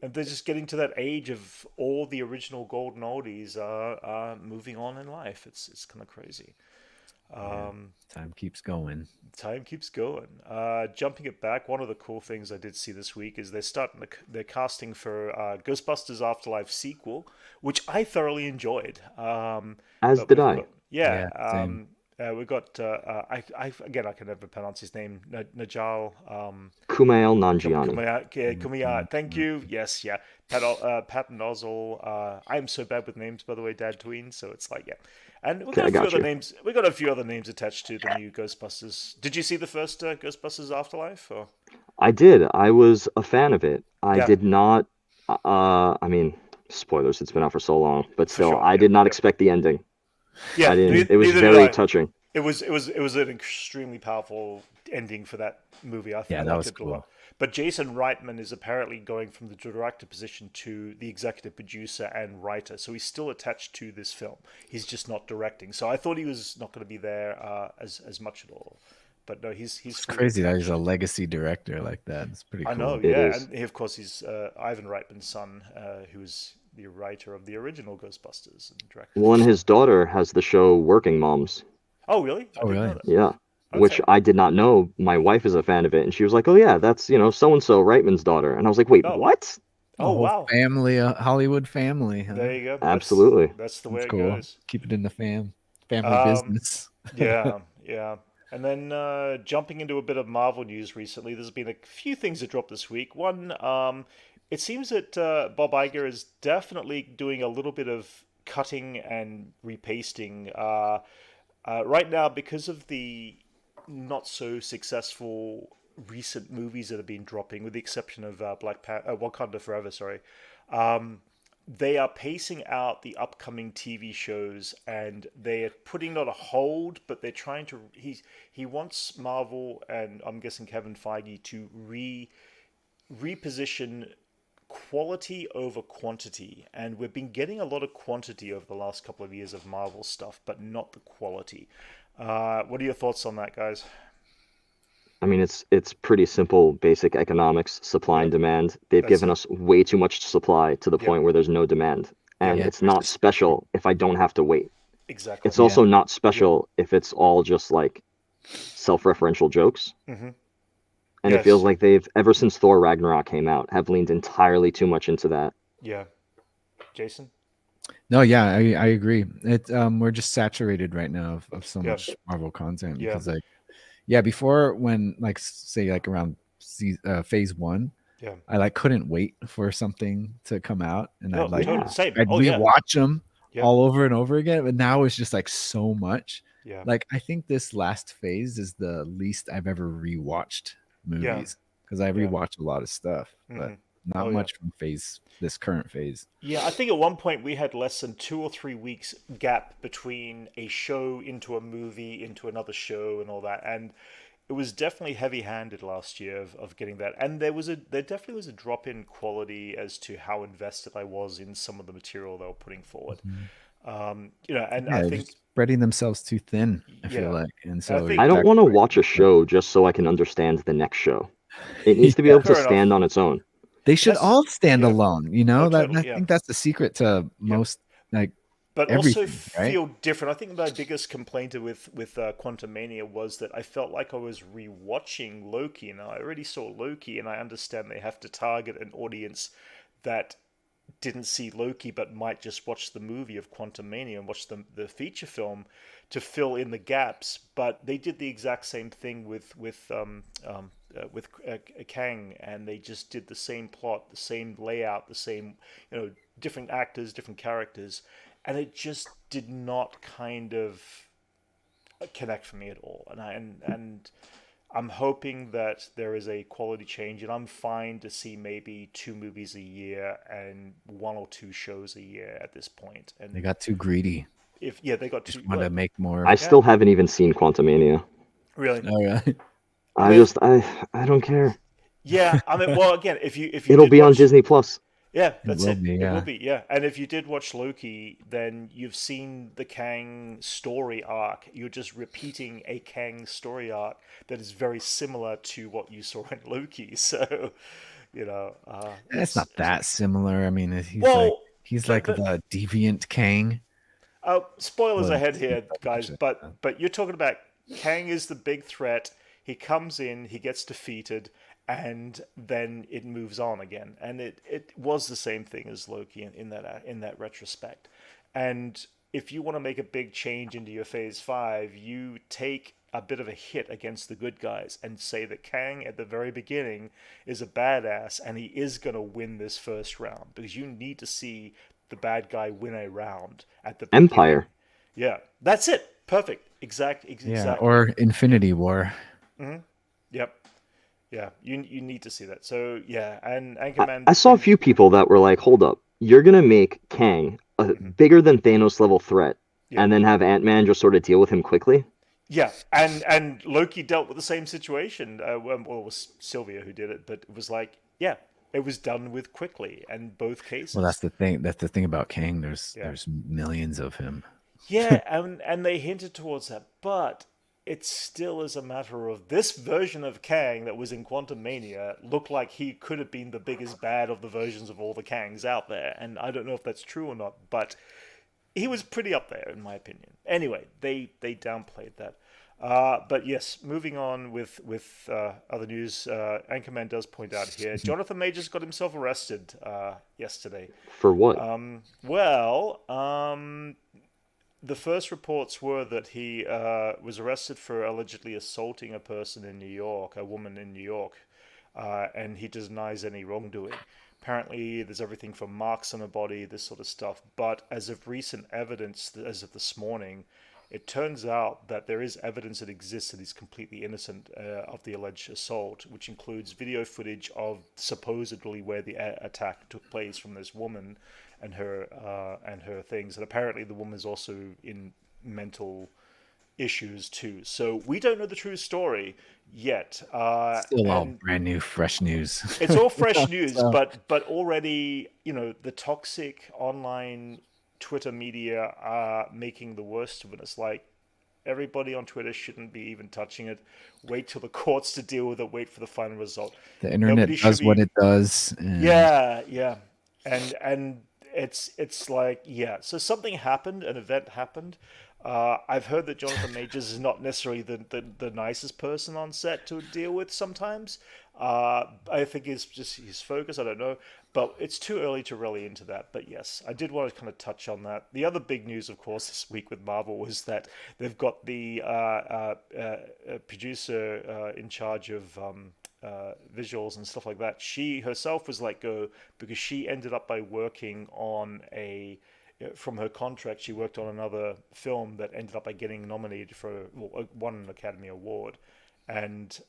And they're just getting to that age of all the original golden oldies are moving on in life. It's kind of crazy. Time keeps going. Time keeps going. Jumping it back, one of the cool things I did see this week is they're casting for Ghostbusters Afterlife sequel, which I thoroughly enjoyed. As But did we've I. got- same. we've got again, I can never pronounce his name. Najal. Kumail Nanjiani. Kumiya, thank you. Yes, yeah. Patton Oswalt. I'm so bad with names, by the way, Dadtooine. So it's like, yeah. And we've got Okay, a few I got other you. names. We got a few other names attached to the new Ghostbusters. Did you see the first Ghostbusters Afterlife? Or? I did. I was a fan of it. I Yeah. did not. I mean, spoilers. It's been out for so long, but still, sure, I yeah, did not yeah. expect the ending. Yeah, I didn't. neither It was did very I. touching. It was an extremely powerful ending for that movie. I Yeah, that liked was it a cool. lot. But Jason Reitman is apparently going from the director position to the executive producer and writer, so he's still attached to this film. He's just not directing. So I thought he was not going to be there as much at all. But no, he's It's fully crazy that he's a attached. legacy director like that. It's pretty cool. I know, It yeah, is. and of course he's Ivan Reitman's son, who was the writer of the original Ghostbusters and director. Well, and his daughter has the show Working Moms. Oh, really? I Oh, didn't know really? that. Yeah. Which Okay. I did not know. My wife is a fan of it, and she was like, "Oh yeah, that's so and so Reitman's daughter." And I was like, "Wait, Oh. what?" A Oh, whole wow. family, Hollywood family. Huh? There you go. Absolutely. That's the That's way it cool. goes. Keep it in the family Um, business. Yeah, yeah. And then jumping into a bit of Marvel news recently, there's been a few things that dropped this week. One, it seems that Bob Iger is definitely doing a little bit of cutting and repasting right now because of the not so successful recent movies that have been dropping, with the exception of Wakanda Forever. Sorry. They are pacing out the upcoming TV shows, and they are putting not a hold, but they're trying to. He wants Marvel and I'm guessing Kevin Feige to reposition quality over quantity, and we've been getting a lot of quantity over the last couple of years of Marvel stuff, but not the quality. What are your thoughts on that, guys? I mean, it's pretty simple, basic economics, supply and demand. They've That's given it. us way too much supply to the Yeah. point where there's no demand, and Yeah. it's not special if I don't have to wait. Exactly. It's also not special if it's all just like self-referential jokes. Mm-hmm. And Yes. it feels like they've, ever since Thor Ragnarok came out, have leaned entirely too much into that. Yeah. Jason? No, yeah, I agree. It we're just saturated right now of so Yeah. much Marvel content Yeah. because before when say around phase 1, Yeah. I couldn't wait for something to come out, and No, I'd totally. Same. I'd Oh, yeah. rewatch them Yeah. all over and over again. But now it's just so much. Yeah. I think this last phase is the least I've ever rewatched movies because I rewatch a lot of stuff, but Mhm. not Oh, yeah. much from this current phase. Yeah, I think at one point we had less than 2 or 3 weeks gap between a show into a movie into another show and all that, and it was definitely heavy-handed last year of getting that. And there definitely was a drop in quality as to how invested I was in some of the material they were putting forward. And Yeah, I they're think just spreading themselves too thin. I Yeah. feel like, and so think- I don't want to watch a show just so I can understand the next show. It needs to be Yeah. able to Fair enough. stand on its own. They should That's- all stand yeah. alone. Oh, That totally, I yeah. think that's the secret to most but also everything, right? feel different. I think my biggest complaint with Quantumania was that I felt like I was rewatching Loki, and I already saw Loki, and I understand they have to target an audience that didn't see Loki but might just watch the movie of Quantumania and watch the feature film to fill in the gaps. But they did the exact same thing with Kang, and they just did the same plot, the same layout, the same, different actors, different characters, and it just did not kind of connect for me at all. And I'm hoping that there is a quality change, and I'm fine to see maybe 2 movies a year and 1 or 2 shows a year at this point. And They got too greedy. if they got Just too want to make more. I still haven't even seen Quantumania. really, Oh yeah. I don't care. yeah. I mean, well, again, if you It'll did be on watch, Disney Plus. yeah, that's will it. be, It will yeah. be, yeah. And if you did watch Loki, then you've seen the Kang story arc. You're just repeating a Kang story arc that is very similar to what you saw in Loki. So, It's not that similar. I mean, he's well. like but the deviant Kang. spoilers Well, ahead here, it's- guys. But you're talking about Kang is the big threat. He comes in, he gets defeated, and then it moves on again. And it was the same thing as Loki in that retrospect. And if you want to make a big change into your Phase 5, you take a bit of a hit against the good guys and say that Kang at the very beginning is a badass and he is going to win this first round, because you need to see the bad guy win a round at the beginning. Empire. Yeah, that's it. Perfect. Yeah, Exactly. or Infinity War. Yep. Yeah, you need to see that. So yeah, and Anchorman. I saw a few people that were like, hold up, you're going to make Kang a bigger than Thanos level threat Yeah. and then have Ant-Man just sort of deal with him quickly? Yeah, and Loki dealt with the same situation. Well, it was Sylvia who did it, but it was like, yeah, it was done with quickly, and both cases. Well, that's the thing. That's the thing about Kang. Yeah. There's millions of him. Yeah, and they hinted towards that, but it still is a matter of this version of Kang that was in Quantumania looked like he could have been the biggest bad of the versions of all the Kangs out there, and I don't know if that's true or not, but he was pretty up there in my opinion. Anyway, they downplayed that. But yes, moving on with other news, Anchorman does point out here, Jonathan Majors got himself arrested yesterday. For what? The first reports were that he was arrested for allegedly assaulting a person in New York, a woman in New York, and he denies any wrongdoing. Apparently, there's everything from marks on her body, this sort of stuff. But as of recent evidence, as of this morning, it turns out that there is evidence that exists that he's completely innocent of the alleged assault, which includes video footage of supposedly where the attack took place from this woman and her things. And apparently the woman's also in mental issues too. So we don't know the true story yet. Still all brand new, fresh news. It's all fresh news, but already, the toxic online Twitter media are making the worst of it. It's like everybody on Twitter shouldn't be even touching it. Wait till the courts to deal with it. Wait for the final result. The internet does what it does. And... Yeah, and it's like, yeah. So something happened. An event happened. I've heard that Jonathan Majors is not necessarily the nicest person on set to deal with sometimes. I think it's just his focus. I don't know. But it's too early to really into that. But yes, I did want to kind of touch on that. The other big news, of course, this week with Marvel was that they've got the producer in charge of visuals and stuff like that. She herself was let go because she ended up by working on from her contract, she worked on another film that ended up by getting nominated for won an Academy Award, and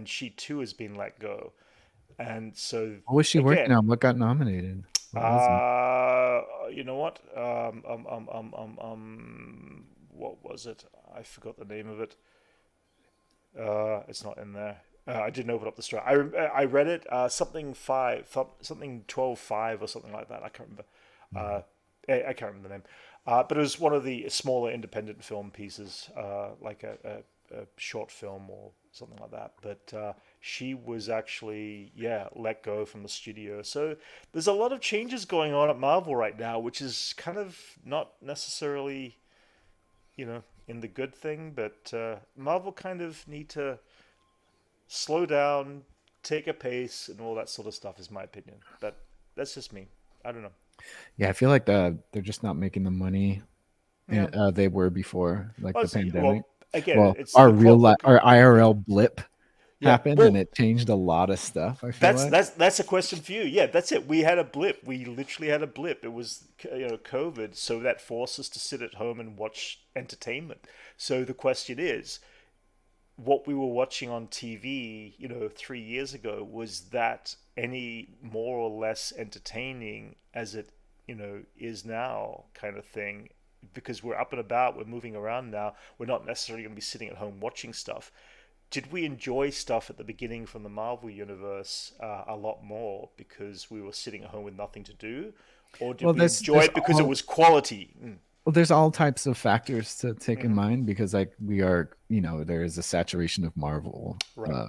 she too has been let go. And so, what was she working on? What got nominated? You know what? What was it? I forgot the name of it. It's not in there. I didn't open up the story. I read it. Something 12-5 or something like that. I can't remember. I can't remember the name. But it was one of the smaller independent film pieces, like a short film or something like that. But she was actually, let go from the studio. So there's a lot of changes going on at Marvel right now, which is kind of not necessarily, in the good thing, but Marvel kind of need to slow down, take a pace, and all that sort of stuff is my opinion. But that's just me. I don't know. Yeah, I feel like they're just not making the money Yeah. they were before, like the pandemic. Well, again, Well, it's our the real qual- life, our IRL blip Yeah. happened, Well, and it changed a lot of stuff. I feel like. that's a question for you. Yeah, that's it. We had a blip. We literally had a blip. It was COVID, so that forced us to sit at home and watch entertainment. So the question is, what we were watching on TV, 3 years ago, was that any more or less entertaining as it, is now, kind of thing? Because we're up and about, we're moving around now. We're not necessarily going to be sitting at home watching stuff. Did we enjoy stuff at the beginning from the Marvel universe a lot more because we were sitting at home with nothing to do, or did we enjoy it because it was quality? Well, there's all types of factors to take in mind, because like we are, there is a saturation of Marvel, Right.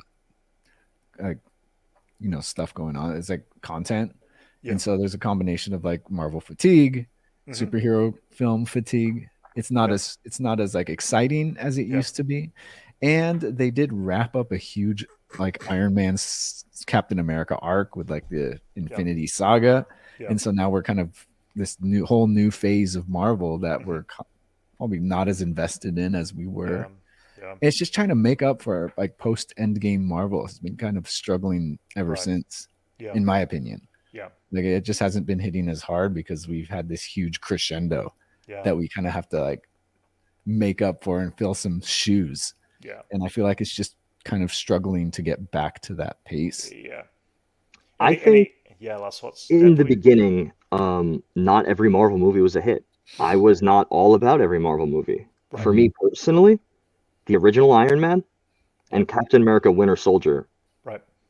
stuff going on. It's like content, Yeah. and so there's a combination of like Marvel fatigue, superhero film fatigue. It's not as like exciting as it used to be, and they did wrap up a huge like Iron Man's Captain America arc with like the Infinity Saga, and so now we're kind of this whole new phase of Marvel that we're probably not as invested in as we were. It's just trying to make up for like post Endgame Marvel has been kind of struggling ever since, in my opinion. Yeah. Like it just hasn't been hitting as hard because we've had this huge crescendo that we kind of have to like make up for and fill some shoes. Yeah. And I feel like it's just kind of struggling to get back to that pace. Yeah. I think last what's in the beginning, not every Marvel movie was a hit. I was not all about every Marvel movie. Right. For me personally, the original Iron Man and Captain America Winter Soldier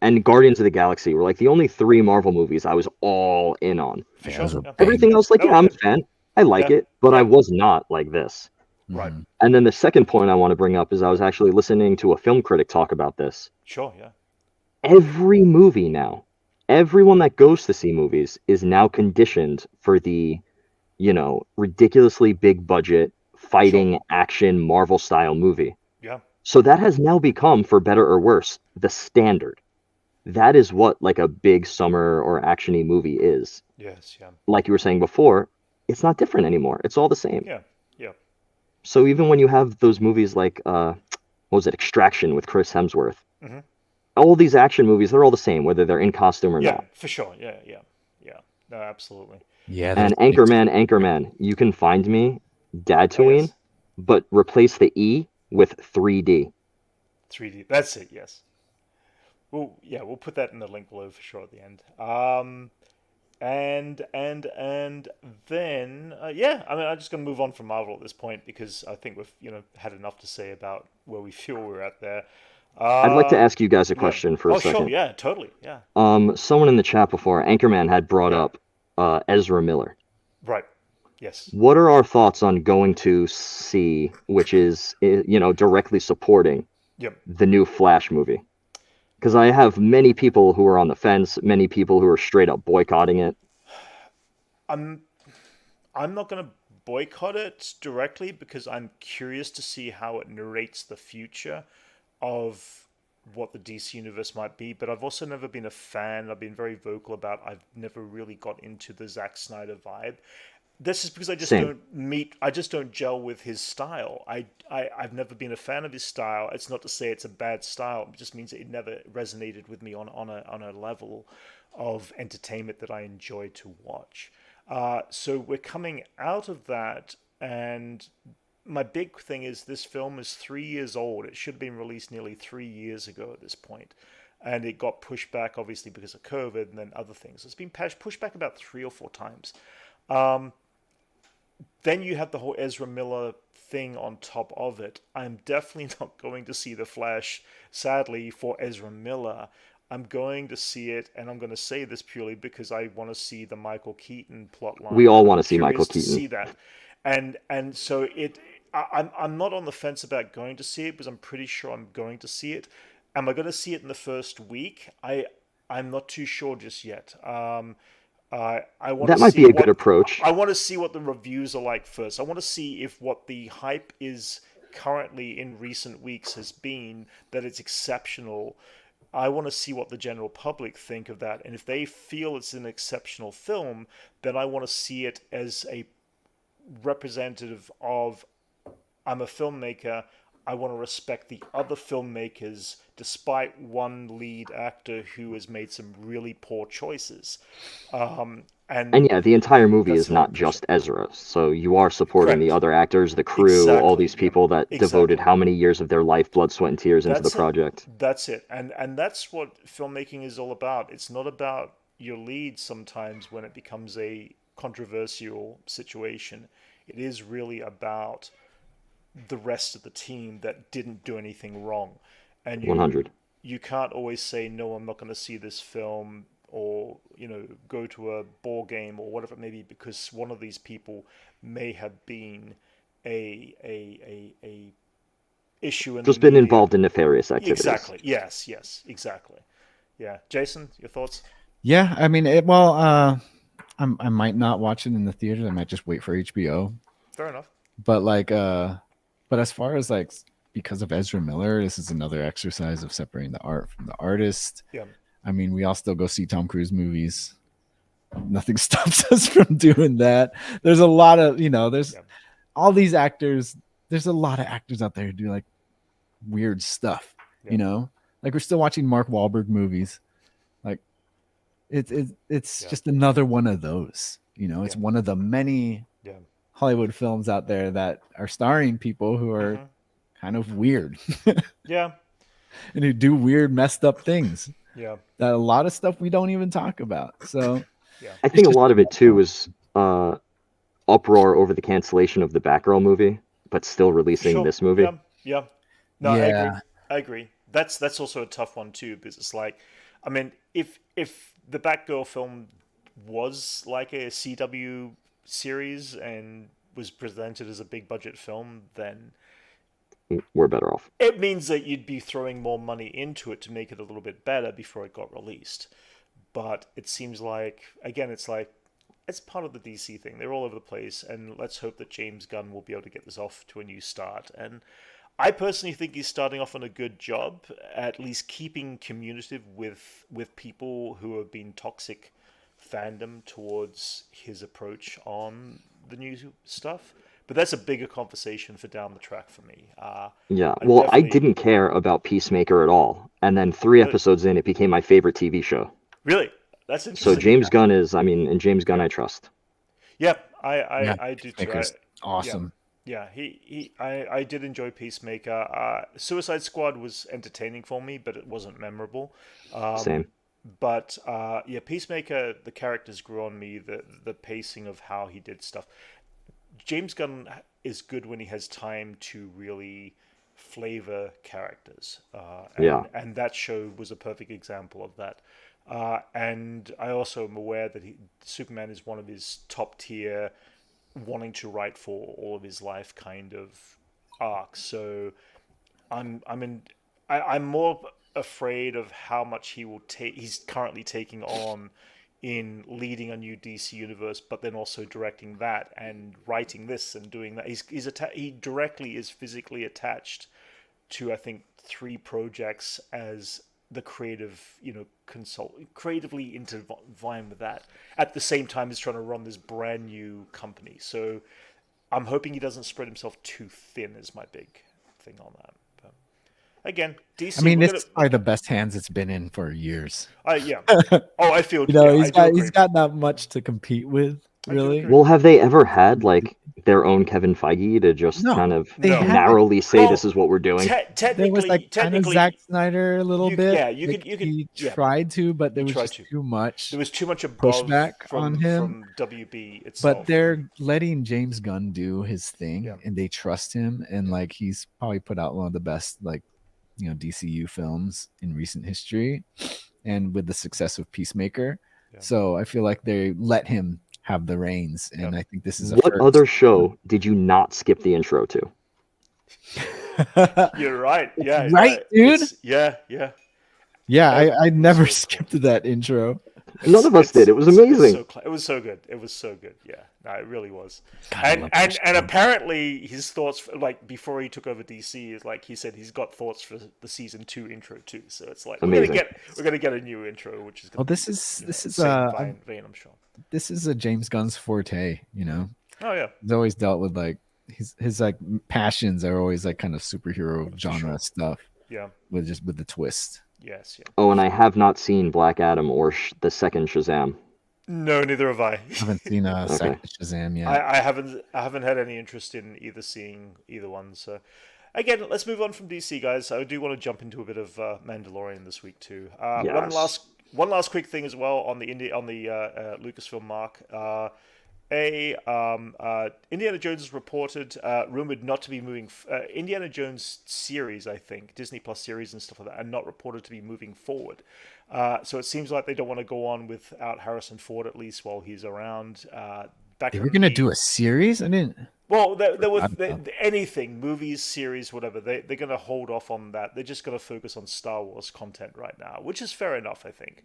and Guardians of the Galaxy were like the only 3 Marvel movies I was all in on. For sure. Everything else, like, I'm a fan. I like it, but I was not like this. Right. And then the second point I want to bring up is I was actually listening to a film critic talk about this. Sure, yeah. Every movie now, everyone that goes to see movies is now conditioned for the, ridiculously big budget, fighting, action, Marvel style movie. Yeah. So that has now become, for better or worse, the standard. That is what like a big summer or actiony movie is. Yes, yeah. Like you were saying before, it's not different anymore. It's all the same. Yeah, yeah. So even when you have those movies like, what was it, Extraction with Chris Hemsworth, all these action movies, they're all the same, whether they're in costume or not. Yeah, for sure. Yeah. No, absolutely. Yeah. And Anchorman, you can find me, Dadtooine, but replace the E with 3D. 3D, that's it, yes. Well, yeah, we'll put that in the link below for sure at the end. And then I'm just going to move on from Marvel at this point because I think we've had enough to say about where we feel we're at there. I'd like to ask you guys a question for a second. Oh, sure, yeah, totally, yeah. Someone in the chat before, Anchorman, had brought up Ezra Miller. Right. Yes. What are our thoughts on going to see, which is directly supporting the new Flash movie? Because I have many people who are on the fence, many people who are straight up boycotting it. I'm not going to boycott it directly because I'm curious to see how it narrates the future of what the DC universe might be. But I've also never been a fan. I've been very vocal about I've never really got into the Zack Snyder vibe. This is because I just don't gel with his style. I've never been a fan of his style. It's not to say it's a bad style. It just means it never resonated with me on a level of entertainment that I enjoy to watch. So we're coming out of that, and my big thing is this film is 3 years old. It should have been released nearly 3 years ago at this point. And it got pushed back, obviously, because of COVID and then other things. It's been pushed back about 3 or 4 times. Then you have the whole Ezra Miller thing on top of it. I'm definitely not going to see The Flash, sadly, for Ezra Miller. I'm going to see it, and I'm going to say this purely because I want to see the Michael Keaton plotline. We all want to see Michael Keaton. See that, and so I'm not on the fence about going to see it because I'm pretty sure I'm going to see it. Am I going to see it in the first week? I'm not too sure just yet. I want That to might see be a good approach. I want to see what the reviews are like first. I want to see if what the hype is currently in recent weeks has been that it's exceptional. I want to see what the general public think of that, and if they feel it's an exceptional film, then I want to see it as a representative of I'm a filmmaker. I want to respect the other filmmakers, despite one lead actor who has made some really poor choices. And yeah, the entire movie that's is the not way I just Ezra. So you are supporting the Correct. other actors, the crew, all Exactly. these people that devoted Exactly. how many years of their life, blood, sweat, and tears into the That's it. project. That's it. And that's what filmmaking is all about. It's not about your lead sometimes when it becomes a controversial situation. It is really about the rest of the team that didn't do anything wrong. And 100. you can't always say, no, I'm not going to see this film, or go to a ball game or whatever it may be, because one of these people may have been a issue in Just the been media. involved in nefarious activities. Exactly. Yes, exactly. Yeah. Jason, your thoughts? Yeah, I mean, I might not watch it in the theater. I might just wait for HBO. Fair enough. But but as far as like, because of Ezra Miller, this is another exercise of separating the art from the artist. Yeah. I mean, we all still go see Tom Cruise movies. Nothing stops us from doing that. There's a lot of, there's all these actors. There's a lot of actors out there who do like weird stuff, like we're still watching Mark Wahlberg movies. Like it's just another one of those, it's one of the many Hollywood films out there that are starring people who are kind of weird. Yeah. And who do weird, messed up things. Yeah. That a lot of stuff we don't even talk about. So I think a lot of it too was uproar over the cancellation of the Batgirl movie, but still releasing this movie. Yeah. No, I agree. That's also a tough one too, because it's like, I mean, if the Batgirl film was like a CW series and was presented as a big budget film, then we're better off. It means that you'd be throwing more money into it to make it a little bit better before it got released. But it seems like, again, it's part of the DC thing. They're all over the place, and let's hope that James Gunn will be able to get this off to a new start. And I personally think he's starting off on a good job, at least keeping communicative with people who have been toxic fandom towards his approach on the new stuff. But that's a bigger conversation for down the track for me. I didn't care about Peacemaker at all. And then 3 episodes in, it became my favorite TV show. Really? That's interesting. So James Gunn and James Gunn I trust. Yep, I do too. Awesome. Yeah, I did enjoy Peacemaker. Suicide Squad was entertaining for me, but it wasn't memorable. Same. But Peacemaker, the characters grew on me. The pacing of how he did stuff. James Gunn is good when he has time to really flavor characters. And that show was a perfect example of that. And I also am aware that Superman is one of his top tier, wanting to write for all of his life kind of arcs. So I'm more afraid of how much he will take. He's currently taking on in leading a new DC universe, but then also directing that and writing this and doing that. He directly is physically attached to, I think, 3 projects as the creative, creatively intertwined with that. At the same time, he's trying to run this brand new company. So I'm hoping he doesn't spread himself too thin is my big thing on that. But again, DC. I mean, it's probably the best hands it's been in for years. Yeah. Oh, I feel. He's got not much to compete with, really. Well, have they ever had like their own Kevin Feige to just kind of narrowly say this is what we're doing? There was like kind of Zack Snyder a little bit. Yeah, you could. He tried to, but there was just too much. There was too much pushback on him from WB itself. But they're letting James Gunn do his thing, and they trust him. And like he's probably put out one of the best DCU films in recent history, and with the success of Peacemaker. So I feel like they let him have the reins, and I think this is what other show did you not skip the intro to? You're right. Yeah, right, dude. Yeah. Yeah, I never so skipped that intro. None of us did. It was amazing. It was so good. It was so good. Yeah, no, it really was. God, I love that And show. apparently his thoughts, like before he took over DC, is like he said he's got thoughts for the season 2 intro too. So it's like Amazing. we're gonna get a new intro, which is Oh, gonna this is same vein, I'm sure. this is a James Gunn's forte. You know, Oh yeah, he's always dealt with like his like passions are always like kind of superhero genre stuff. yeah, With the twist. yes, yeah. Oh, and I have not seen Black Adam or the second Shazam. No, neither have I. I haven't seen second Shazam yet. I haven't had any interest in seeing either one. So again, let's move on from DC, guys. I do want to jump into a bit of Mandalorian this week too. Yes. One last quick thing as well on the Lucasfilm mark. Indiana Jones is reported, rumored not to be moving. Indiana Jones series, I think, Disney Plus series and stuff like that, are not reported to be moving forward. So it seems like they don't want to go on without Harrison Ford, at least while he's around. They were gonna do a series. I didn't. Well, anything, movies, series, whatever. They're going to hold off on that. They're just going to focus on Star Wars content right now, which is fair enough, I think.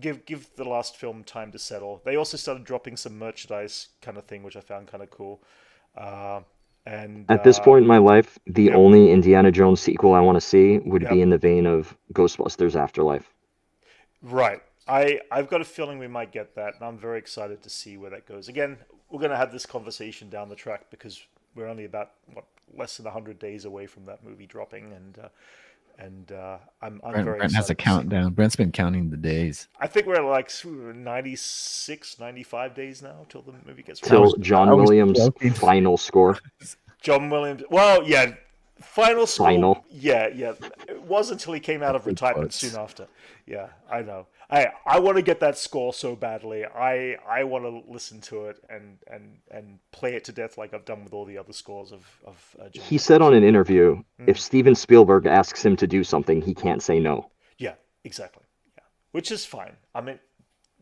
Give the last film time to settle. They also started dropping some merchandise kind of thing, which I found kind of cool. And at this point in my life, the only Indiana Jones sequel I want to see would be in the vein of Ghostbusters Afterlife. Right. I've got a feeling we might get that, and I'm very excited to see where that goes. Again, we're going to have this conversation down the track because we're only about less than 100 days away from that movie dropping, and I'm very Brent excited. has a countdown. Brent's been counting the days. I think we're like 96, 95 days now till the movie gets Till released. John Williams' final score. John Williams. Well, yeah, final score. Final. Yeah. It was until he came out of retirement soon after. Yeah, I know. I want to get that score so badly. I want to listen to it and play it to death like I've done with all the other scores of John He said on an interview, if Steven Spielberg asks him to do something, he can't say no. Yeah, exactly. Yeah, which is fine. I mean,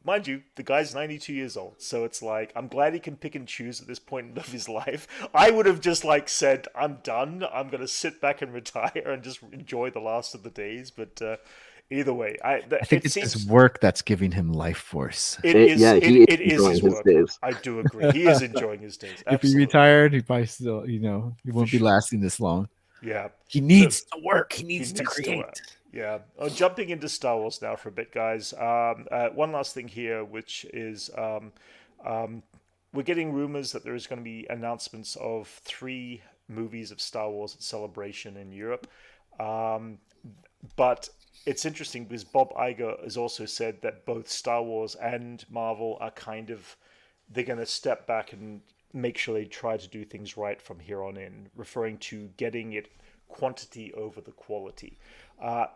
mind you, the guy's 92 years old, so it's like I'm glad he can pick and choose at this point of his life. I would have just like said, I'm done. I'm gonna sit back and retire and just enjoy the last of the days. But either way, I think it's his work that's giving him life force. It is his his work. days. I do agree. He is enjoying his days. If he retired, he probably still, he won't be lasting this long. Yeah, he needs to work. He needs to create. Yeah. Jumping into Star Wars now for a bit, guys. One last thing here, which is we're getting rumors that there is going to be announcements of 3 movies of Star Wars at Celebration in Europe. But it's interesting because Bob Iger has also said that both Star Wars and Marvel are they're going to step back and make sure they try to do things right from here on in, referring to getting it quantity over the quality.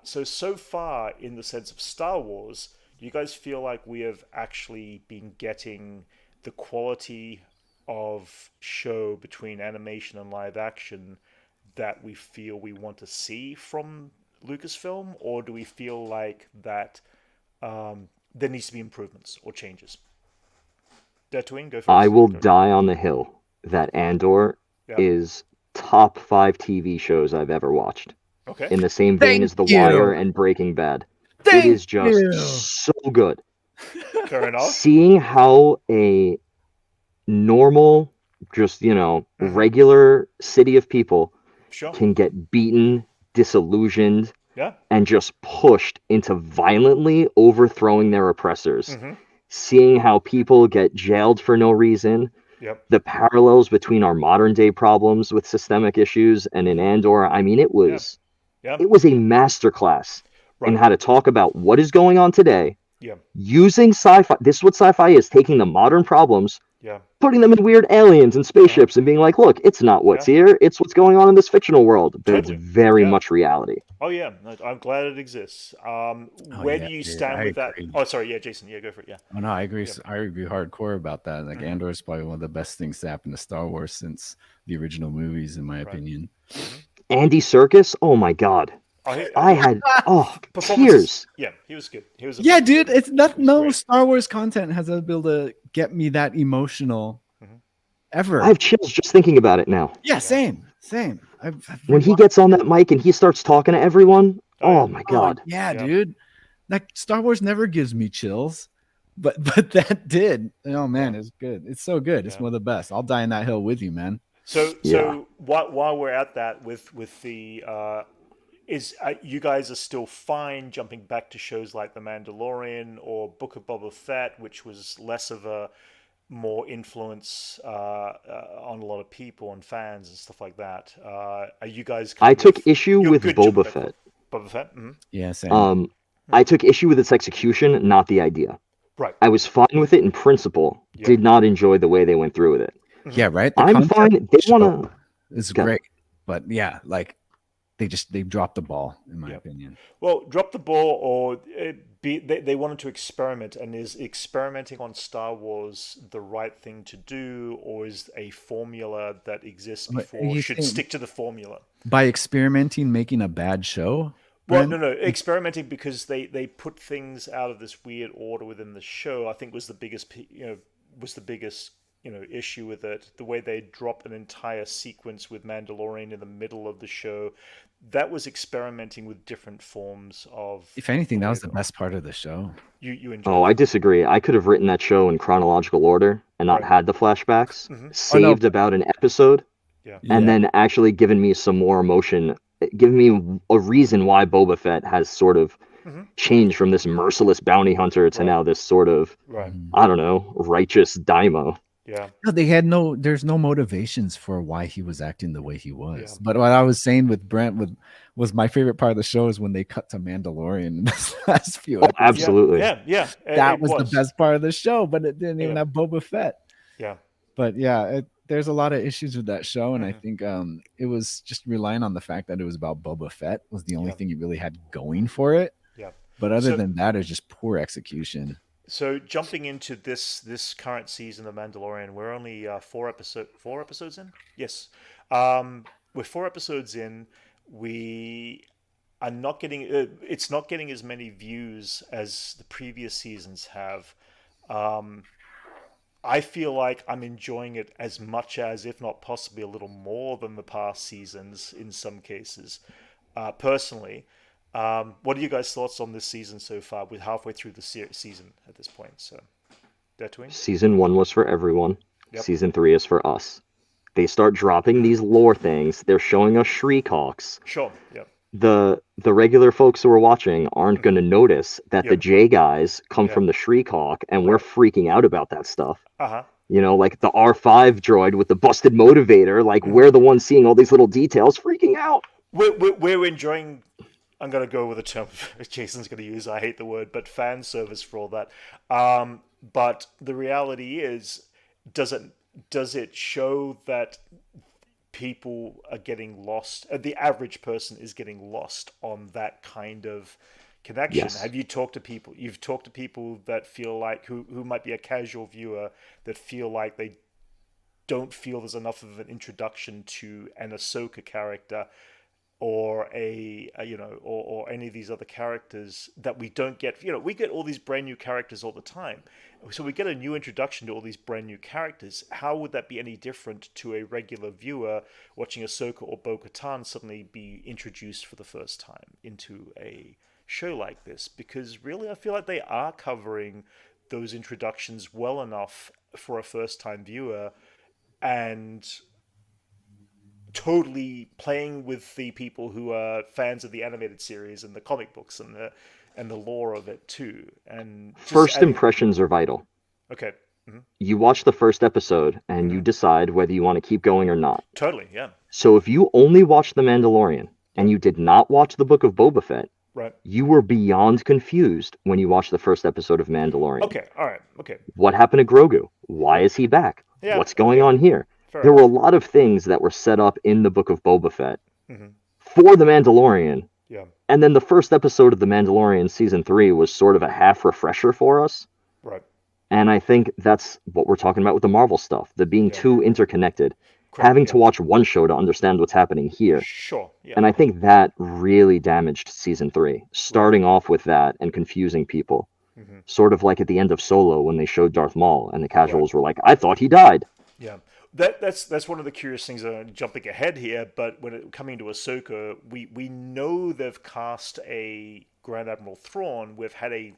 So far, in the sense of Star Wars, do you guys feel like we have actually been getting the quality of show between animation and live action that we feel we want to see from Lucasfilm, or do we feel like that there needs to be improvements or changes? Dadtooine, go first. I will die on the hill that Andor is top 5 TV shows I've ever watched. Okay. In the same vein as The Wire and Breaking Bad. It is just so good. Fair enough. Seeing how a normal, just, regular city of people can get beaten, disillusioned, and just pushed into violently overthrowing their oppressors. Seeing how people get jailed for no reason. The parallels between our modern day problems with systemic issues and in Andor, I mean, it was a masterclass in how to talk about what is going on today, using sci-fi. This is what sci-fi is, taking the modern problems, putting them in weird aliens and spaceships and being like, look, it's not what's here, it's what's going on in this fictional world, but it's very much reality. Oh yeah, I'm glad it exists. Where do you stand with that? Oh, sorry, Jason, go for it. Oh no, I agree. I agree hardcore about that. Like Andor is probably one of the best things to happen to Star Wars since the original movies, in my opinion. Andy Serkis, oh my god. I had tears. Yeah, he was good. He was. Dude, it's not no Star Wars content has been able to get me that emotional ever. I have chills just thinking about it now. Yeah, same. When he gets on that mic and he starts talking to everyone, oh my god. Yeah, dude. Like Star Wars never gives me chills, but that did. Oh man, it's good. It's so good. It's one of the best. I'll die in that hill with you, man. So while we're at that with the you guys are still fine jumping back to shows like The Mandalorian or Book of Boba Fett, which was less of a more influence on a lot of people and fans and stuff like that. Are you guys? I took issue with Boba Fett. Boba Fett. Mm-hmm. Yeah, same. I took issue with its execution, not the idea. Right. I was fine with it in principle. Did not enjoy the way they went through with it. Yeah, right. I'm fine. They want to. It's great, but yeah, like they dropped the ball in my opinion. Well, drop the ball, or they wanted to experiment, and is experimenting on Star Wars the right thing to do, or is a formula that exists before should stick to the formula? By experimenting, making a bad show. Well, no, experimenting because they put things out of this weird order within the show. I think was the biggest issue with it. The way they drop an entire sequence with Mandalorian in the middle of the show, that was experimenting with different forms of. If anything, that was the best part of the show. You enjoyed. Oh, I disagree. I could have written that show in chronological order and not had the flashbacks. Saved about an episode, and then actually given me some more emotion. Give me a reason why Boba Fett has sort of changed from this merciless bounty hunter to now this sort of, I don't know, righteous daimyo. Yeah. No, there's no motivations for why he was acting the way he was. Yeah. But what I was saying with Brent was my favorite part of the show is when they cut to Mandalorian in this last few episodes. Absolutely. Yeah. That was the best part of the show, but it didn't even have Boba Fett. Yeah. But yeah, there's a lot of issues with that show, and I think it was just relying on the fact that it was about Boba Fett was the only thing it really had going for it. Yeah. But other than that, it's just poor execution. So jumping into this current season of Mandalorian, we're only 4 episodes in. Yes, we're 4 episodes in. We are not getting it's not getting as many views as the previous seasons have. I feel like I'm enjoying it as much as, if not possibly a little more than the past seasons in some cases. Personally, what are you guys' thoughts on this season so far? We're halfway through the season at this point. So, Dadtooine? Season 1 was for everyone. Season 3 is for us. They start dropping these lore things. They're showing us Shriek-Hawks. Sure. Yeah. The regular folks who are watching aren't going to notice that the J guys come from the Shriek-Hawk, and we're freaking out about that stuff. You know, like the R5 droid with the busted motivator. Like we're the ones seeing all these little details, freaking out. We're enjoying. I'm going to go with a term Jason's going to use. I hate the word, but fan service for all that. But the reality is, does it show that people are getting lost? The average person is getting lost on that kind of connection. Yes. Have you talked to people? You've talked to people that feel like who might be a casual viewer that feel like they don't feel there's enough of an introduction to an Ahsoka character or or any of these other characters that we don't get. We get all these brand new characters all the time. So we get a new introduction to all these brand new characters. How would that be any different to a regular viewer watching Ahsoka or Bo-Katan suddenly be introduced for the first time into a show like this? Because really, I feel like they are covering those introductions well enough for a first-time viewer and totally playing with the people who are fans of the animated series and the comic books and the lore of it too. And first impressions are vital. Okay. You watch the first episode and you decide whether you want to keep going or not. Totally, yeah. So if you only watched The Mandalorian and you did not watch the Book of Boba Fett, right, you were beyond confused when you watched the first episode of Mandalorian. Okay, all right, okay. What happened to Grogu? Why is he back? Yeah. What's going on here? There were a lot of things that were set up in the Book of Boba Fett for The Mandalorian. Yeah. And then the first episode of The Mandalorian Season 3 was sort of a half refresher for us. Right. And I think that's what we're talking about with the Marvel stuff. The being too interconnected. Having to watch one show to understand what's happening here. Sure. Yeah. And I think that really damaged Season 3. Starting off with that and confusing people. Sort of like at the end of Solo when they showed Darth Maul and the casuals were like, I thought he died. Yeah. That's one of the curious things. Jumping ahead here, but when it coming to Ahsoka, we know they've cast a Grand Admiral Thrawn. We've had a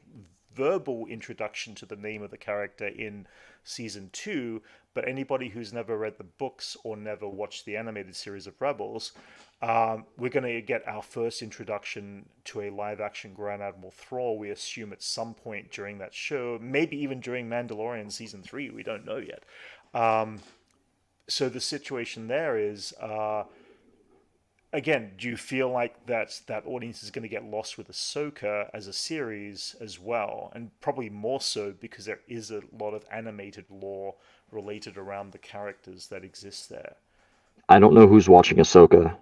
verbal introduction to the name of the character in season 2, but anybody who's never read the books or never watched the animated series of Rebels, we're going to get our first introduction to a live-action Grand Admiral Thrawn, we assume at some point during that show, maybe even during Mandalorian season 3, we don't know yet. So the situation there is, again, do you feel like that audience is going to get lost with Ahsoka as a series as well? And probably more so because there is a lot of animated lore related around the characters that exist there. I don't know who's watching Ahsoka,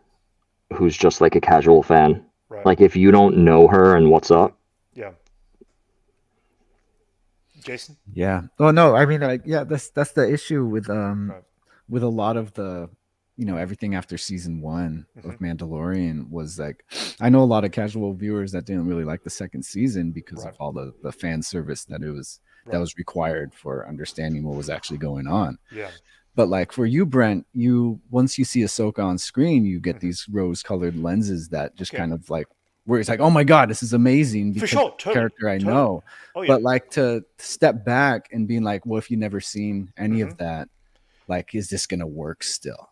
who's just like a casual fan. Right. Like, if you don't know her and what's up. Yeah. Jason? Yeah. Oh no, I mean, that's the issue with Right. with a lot of the, everything after season 1 of Mandalorian was like, I know a lot of casual viewers that didn't really like the second season because of all the fan service that that was required for understanding what was actually going on. Yeah. But like for you, Brent, once you see Ahsoka on screen, you get these rose-colored lenses that just kind of like, where it's like, oh my God, this is amazing because the character I know. Oh, yeah. But like to step back and being like, well, if you've never seen any of that, like, is this going to work still?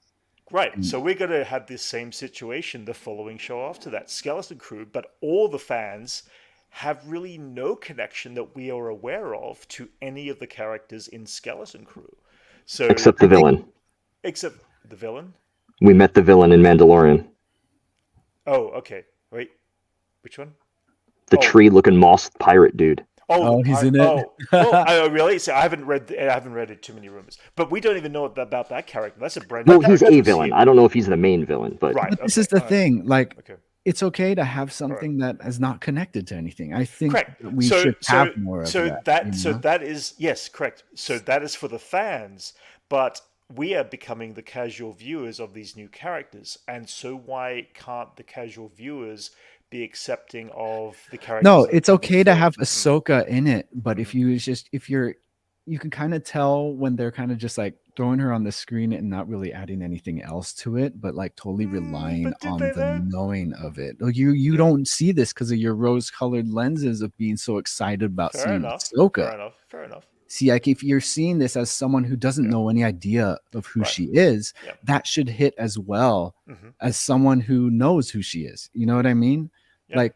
Right. So we're going to have this same situation the following show after that, Skeleton Crew, but all the fans have really no connection that we are aware of to any of the characters in Skeleton Crew. So Except the villain. Except the villain? We met the villain in Mandalorian. Oh, okay. Wait. Which one? The tree-looking moss pirate dude. Oh, he's in it. Oh, really? So I haven't read it. Too many rumors, but we don't even know about that character. That's a brand. Well, he's a villain. I don't know if he's the main villain, but right. But this is the thing. Like, okay. It's okay to have something that is not connected to anything. I think we should have more of that. So that is, yes, correct. So that is for the fans, but we are becoming the casual viewers of these new characters, and so why can't the casual viewers be accepting of the characters? No, it's okay to have Ahsoka in it, but if you can kind of tell when they're kind of just like throwing her on the screen and not really adding anything else to it, but like totally relying on the knowing of it. You don't see this because of your rose-colored lenses of being so excited about seeing Ahsoka. Fair enough. See, like if you're seeing this as someone who doesn't know any idea of who she is, that should hit as well as someone who knows who she is. You know what I mean? Yeah. Like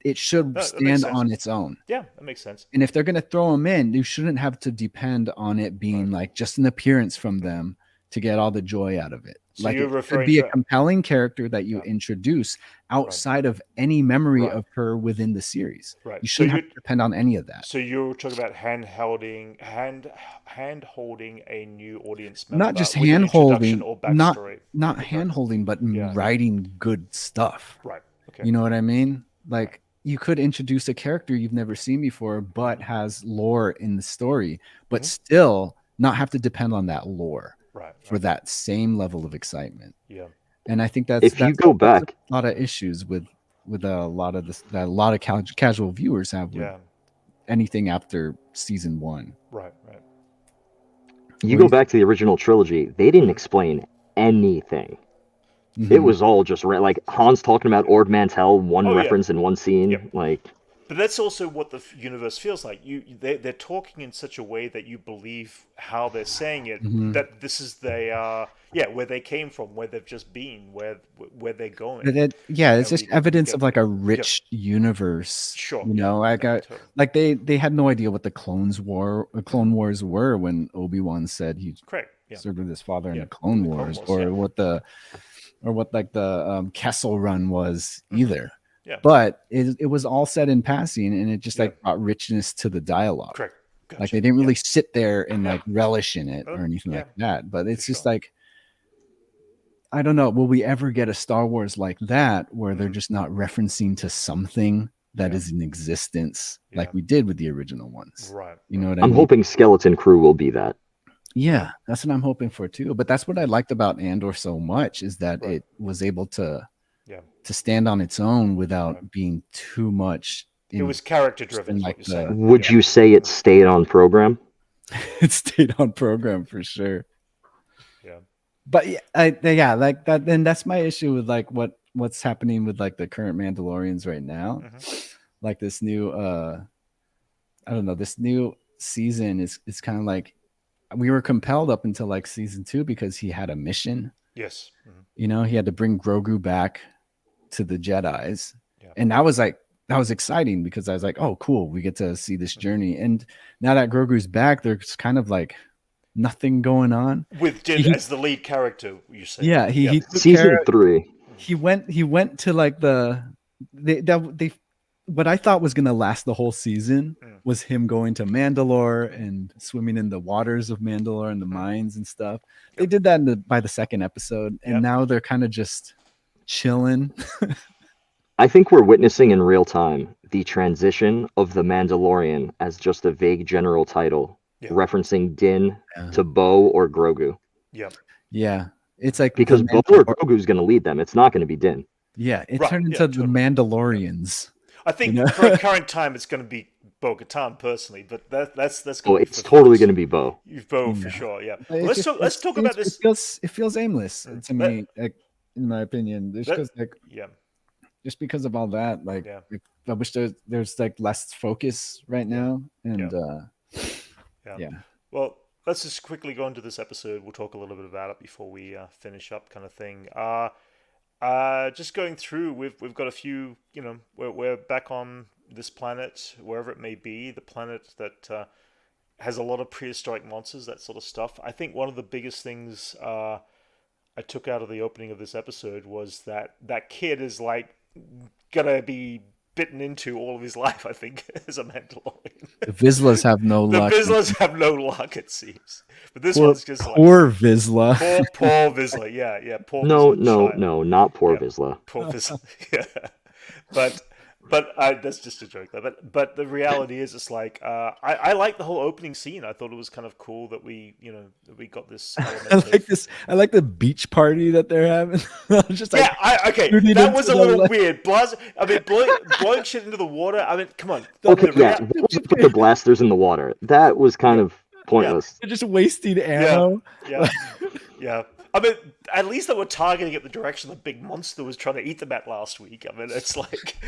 it should stand on its own. Yeah, that makes sense. And if they're going to throw them in, you shouldn't have to depend on it being like just an appearance from them to get all the joy out of it. So like it should be a compelling character that you introduce outside of any memory of her within the series. Right. You shouldn't have to depend on any of that. So you're talking about hand holding a new audience member. Not just hand holding, not hand hand holding, but writing good stuff. Right. Okay. You know what I mean? Like you could introduce a character you've never seen before, but has lore in the story, but still not have to depend on that lore for that same level of excitement. Yeah. And I think that's you go back, a lot of issues with a lot of this that a lot of casual viewers have with anything after season 1. Right. You go back to the original trilogy, they didn't explain anything. It was all just like Han's talking about Ord Mantell, one reference in one scene. Like, but that's also what the universe feels like. They're talking in such a way that you believe how they're saying it. That this is where they came from, where they've just been, where they're going. It's just evidence of like a rich universe. Sure. You know, like they had no idea what the Clone Wars were when Obi-Wan said he served with his father in the Clone Wars, or what like the Kessel Run was either. Yeah. But it was all said in passing, and it just like brought richness to the dialogue. Correct. Gotcha. Like they didn't really sit there and like relish in it or anything like that. But it's just like, I don't know. Will we ever get a Star Wars like that where they're just not referencing to something that is in existence like we did with the original ones? Right. You know what I mean? I'm hoping Skeleton Crew will be that. Yeah, that's what I'm hoping for too. But that's what I liked about Andor so much, is that it was able to stand on its own without being too much. It was character driven. Like would you say it stayed on program? It stayed on program for sure. But like that. And that's my issue with like what's happening with like the current Mandalorians right now. Like this new, I don't know, this new season is kind of like we were compelled up until like season 2 because he had a mission. Yes. You know, he had to bring Grogu back to the Jedis, Yeah. and that was exciting because I was like, oh, cool, we get to see this journey. And now that Grogu's back, there's kind of like nothing going on With Din as the lead character. You say? Yeah, he took Season care- 3. He went to like they what I thought was gonna last the whole season was him going to Mandalore and swimming in the waters of Mandalore and the mines and stuff. They did that by the second episode, and now they're kind of just chilling. I think we're witnessing in real time the transition of the Mandalorian as just a vague general title, referencing Din to Bo or Grogu. Yeah, it's like because Bo or Grogu's going to lead them. It's not going to be Din. Yeah, it turned into the Mandalorians. I think for current time it's going to be Bo-Katan personally, but that's going to be it's totally going to be Bo. Bo for sure. Yeah. Well, let's talk about this. It feels aimless to me, like, in my opinion. Just because of all that, like I wish there's like less focus right now, and Well, let's just quickly go into this episode. We'll talk a little bit about it before we finish up, kind of thing. Just going through, we've got a few. You know, we're back on this planet, wherever it may be, the planet that has a lot of prehistoric monsters, that sort of stuff. I think one of the biggest things I took out of the opening of this episode was that kid is like gonna be bitten into all of his life, I think, as a Mandalorian. The Vizslas have no luck. The Vizslas have no luck, it seems. But this one's just like poor Vizsla. Poor Vizsla, yeah. Poor no, Vizsla no, not poor Vizsla. Poor Vizsla, yeah. But that's just a joke, though. But the reality is, it's like I like the whole opening scene. I thought it was kind of cool that we got this. I like the beach party that they're having. Just like, that was a little weird. Blowing shit into the water. I mean, come on. Okay, what was put the blasters in the water? That was kind of pointless. They're just wasting ammo. Yeah. I mean, at least they were targeting at the direction the big monster was trying to eat them at last week. I mean, it's like...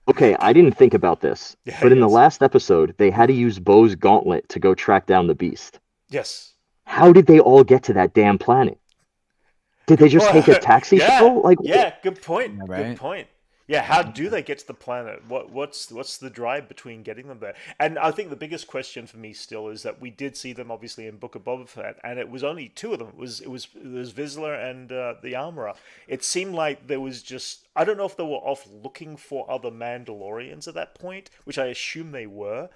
Okay, I didn't think about this, but in the last episode, they had to use Bo's gauntlet to go track down the beast. Yes. How did they all get to that damn planet? Did they just take a taxi shuttle? Good point. Right? Good point. Yeah, how do they get to the planet? What's the drive between getting them there? And I think the biggest question for me still is that we did see them obviously in Book of Boba Fett, and it was only two of them. It was Vizsla and the Armorer. It seemed like there was just, I don't know if they were off looking for other Mandalorians at that point, which I assume they were,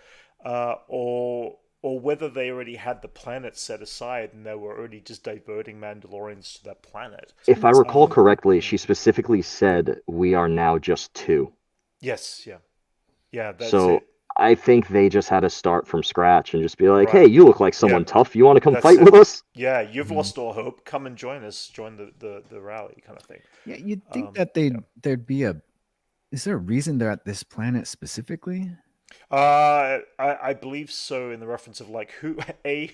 or whether they already had the planet set aside and they were already just diverting Mandalorians to that planet. If I recall correctly, she specifically said, we are now just 2. Yes, yeah. Yeah, that's so it. I think they just had to start from scratch and just be like, hey, you look like someone tough. You want to come fight with us? Yeah, you've lost all hope. Come and join us. Join the rally kind of thing. Yeah, you'd think that there'd be is there a reason they're at this planet specifically? I believe so, in the reference of like who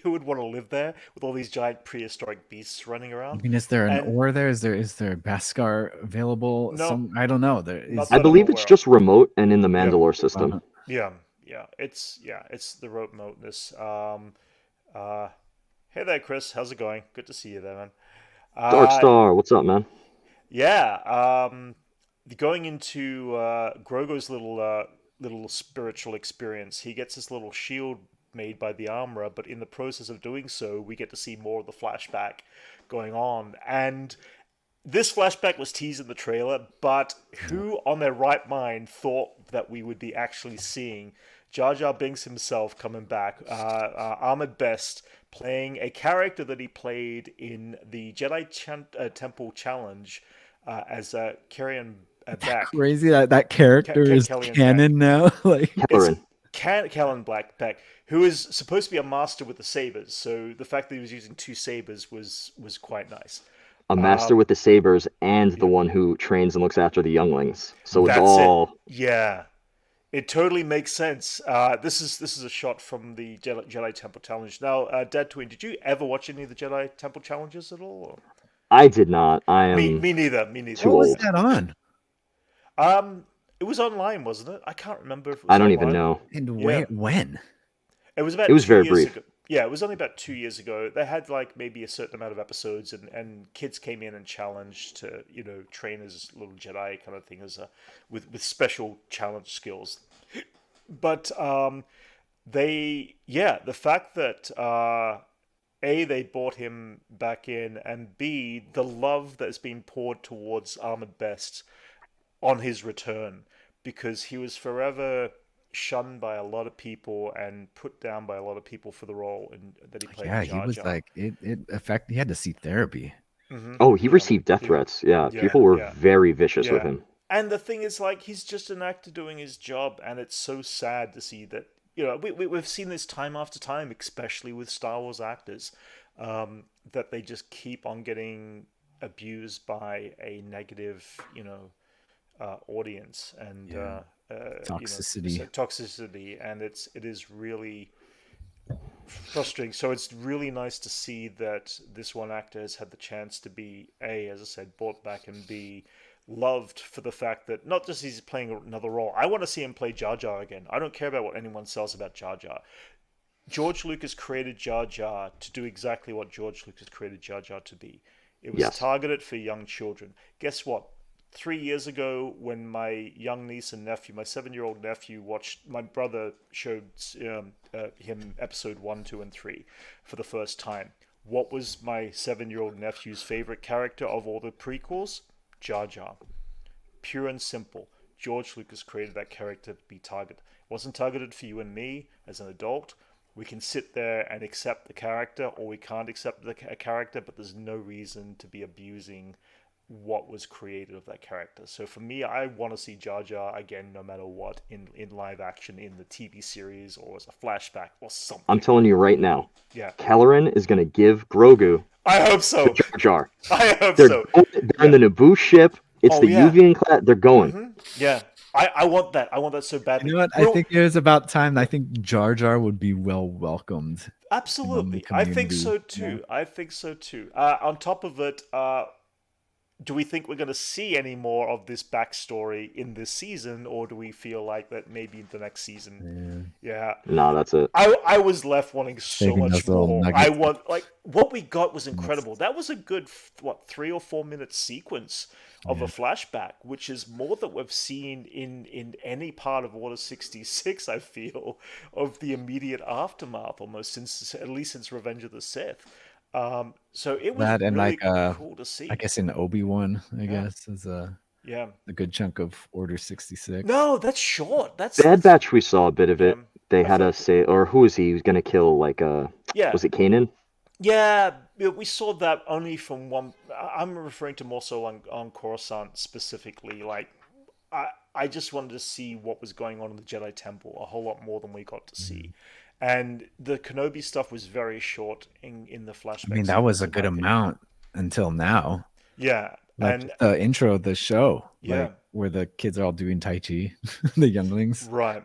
would want to live there with all these giant prehistoric beasts running around. I mean, is there an ore there? Is there Beskar available? No, I don't know. I believe it's just remote and in the Mandalore system. Yeah, it's the remoteness. Hey there, Chris. How's it going? Good to see you there, man. Dark Star, what's up, man? Yeah. Going into Grogu's little spiritual experience, he gets this little shield made by the Armorer, but in the process of doing so, we get to see more of the flashback going on. And this flashback was teased in the trailer, but who on their right mind thought that we would be actually seeing Jar Jar Binks himself coming back, Ahmed Best, playing a character that he played in the Jedi Temple Challenge as Carrion Back. Crazy that character is canon now. Like Kellen Beck, who is supposed to be a master with the sabers. So the fact that he was using 2 sabers was quite nice. A master with the sabers and the one who trains and looks after the younglings. So it's all. Yeah. It totally makes sense. This is a shot from the Jedi Temple Challenge. Now, Dadtooine, did you ever watch any of the Jedi Temple Challenges at all? Or? I did not. I Me, am me neither. Me neither. too What was old. that on? It was online, wasn't it? I can't remember if it was I don't even online. know. And Yeah. when? It was about It was 2 very years brief. ago. Yeah, it was only about 2 years ago. They had like maybe a certain amount of episodes, and kids came in and challenged to train as little Jedi kind of thing as with special challenge skills. But the fact that A, they brought him back in, and B, the love that's been poured towards Ahmed Best on his return, because he was forever shunned by a lot of people and put down by a lot of people for the role that he played Yeah, in he Jar was Jar. like it affect. He had to see therapy. Oh, he Yeah. received death threats. Yeah, Yeah, people were yeah. very vicious with Yeah. him. And the thing is, like, he's just an actor doing his job, and it's so sad to see that, we've seen this time after time, especially with Star Wars actors, that they just keep on getting abused by a negative, audience, and Yeah. toxicity, and it is really frustrating. So it's really nice to see that this one actor has had the chance to be A, as I said, brought back, and B, loved for the fact that not just he's playing another role. I want to see him play Jar Jar again. I don't care about what anyone says about Jar Jar. George Lucas created Jar Jar to do exactly what George Lucas created Jar Jar to be. It was Yes. targeted for young children. Guess what? 3 years ago, when my young niece and nephew, my 7-year-old nephew, my brother showed him episode 1, 2, and 3 for the first time. What was my 7-year-old nephew's favorite character of all the prequels? Jar Jar. Pure and simple. George Lucas created that character to be targeted. It wasn't targeted for you and me as an adult. We can sit there and accept the character, or we can't accept the character, but there's no reason to be abusing what was created of that character. So for me, I want to see Jar Jar again, no matter what, in live action, in the TV series, or as a flashback, or something. I'm telling you right now. Yeah. Kelleran is going to give Grogu I hope so. to Jar Jar. I hope They're, so. they're in the Naboo ship. It's Oh, the yeah. UV class. They're going. Yeah. I want that. I want that so badly. You know what? I think it was about time. I think Jar Jar would be well welcomed. Absolutely. I think so too. I think so too. On top of it, do we think we're going to see any more of this backstory in this season, or do we feel like that maybe the next season? Yeah. No, that's it. I was left wanting so Saving much those little more. nuggets. I want, like, what we got was incredible. That was a good 3 or 4 minute sequence of a flashback, which is more than we've seen in any part of Order 66. I feel, of the immediate aftermath, almost at least since Revenge of the Sith. So it was That and really like cool to see. I guess in Obi-Wan, I guess is a good chunk of Order 66. No, that's short. That's Bad Batch. We saw a bit of it. They I had felt us say, or who was he? He was going to kill like was it Kanan? Yeah, we saw that only from one. I'm referring to more so on Coruscant specifically. Like, I just wanted to see what was going on in the Jedi Temple a whole lot more than we got to see. And the Kenobi stuff was very short in the flashbacks. I mean, that was a good amount until now. Yeah. Like and the intro of the show, Yeah. like where the kids are all doing Tai Chi, the younglings. Right.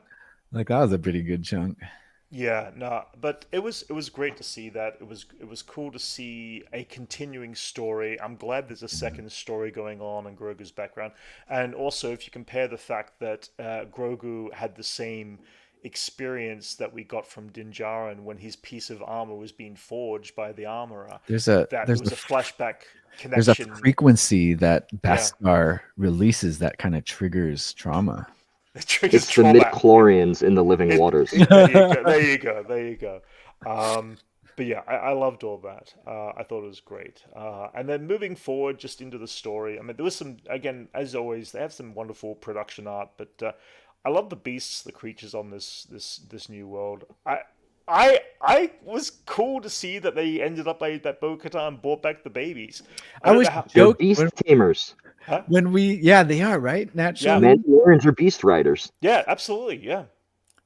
Like that was a pretty good chunk. Yeah, no, but it was great to see that. It was cool to see a continuing story. I'm glad there's a second story going on in Grogu's background, and also if you compare the fact that Grogu had the same experience that we got from Din Djarin when his piece of armor was being forged by the armorer. There's a flashback connection. There's a frequency that Beskar releases that kind of triggers trauma. It's the midichlorians in the living waters. There you go. But yeah, I loved all that. I thought it was great. And then moving forward, just into the story. I mean, there was some, again, as always, they have some wonderful production art. But I love the beasts, the creatures on this new world. I was cool to see that they ended up that Bo-Katan brought back the babies. I was They're beast tamers. Huh? When they are right naturally. Yeah. Mandalorians are beast riders. Yeah, absolutely. Yeah.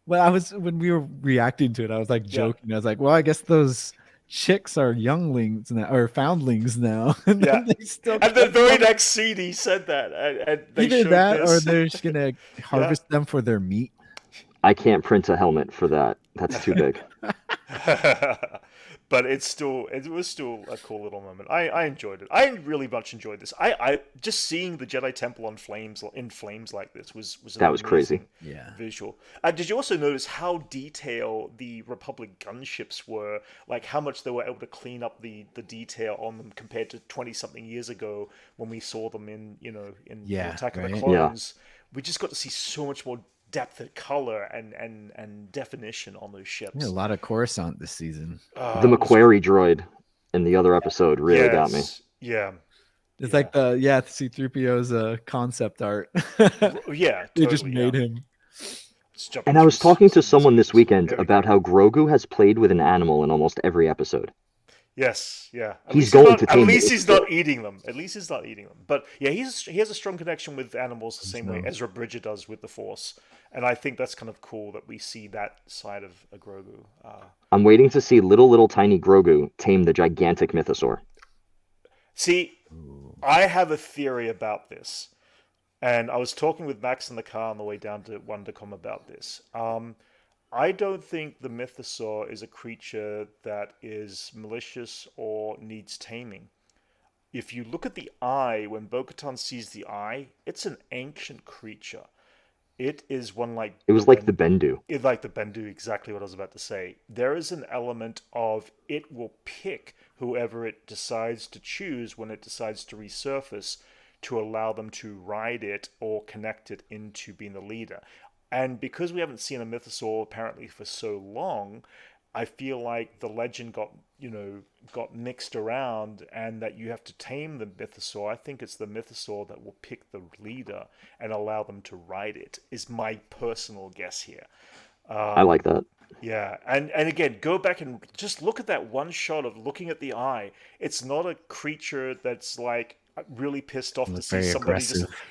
Well, when we were reacting to it, I was like joking. I was like, well, I guess those chicks are younglings now or foundlings now. And yeah. They still and the very next scene, he said that. And they either showed that this. or they're just gonna harvest them for their meat. I can't print a helmet for that. That's too big. But it was still a cool little moment. I enjoyed it. I really much enjoyed this. I just seeing the Jedi Temple on flames like this was an That was crazy. amazing Yeah. visual. Did you also notice how detailed the Republic gunships were? Like how much they were able to clean up the detail on them compared to 20-something years ago when we saw them in Yeah, Attack of the right? Clones. We just got to see so much more depth of color and definition on those ships. Yeah, a lot of Coruscant this season. The Macquarie droid in the other episode really got me. Yeah. It's like C-3PO's concept art. Yeah, They just totally, made him. And I was talking to someone this weekend about how Grogu has played with an animal in almost every episode. Yes, yeah. He's going to tame At least it. he's not eating them. At least he's not eating them. But yeah, he has a strong connection with animals the same way Ezra Bridger does with the Force, and I think that's kind of cool that we see that side of a Grogu. I'm waiting to see little tiny Grogu tame the gigantic mythosaur. See, I have a theory about this, and I was talking with Max in the car on the way down to Wondercon about this. I don't think the mythosaur is a creature that is malicious or needs taming. If you look at the eye, when Bo-Katan sees the eye, it's an ancient creature. It is one like... It was like the Bendu. Like the Bendu, exactly what I was about to say. There is an element of it will pick whoever it decides to choose when it decides to resurface to allow them to ride it or connect it into being the leader. And because we haven't seen a mythosaur apparently for so long, I feel like the legend got mixed around, and that you have to tame the mythosaur. I think it's the mythosaur that will pick the leader and allow them to ride it, is my personal guess here. I like that. Yeah, and again, go back and just look at that one shot of looking at the eye. It's not a creature that's like really pissed off to see somebody.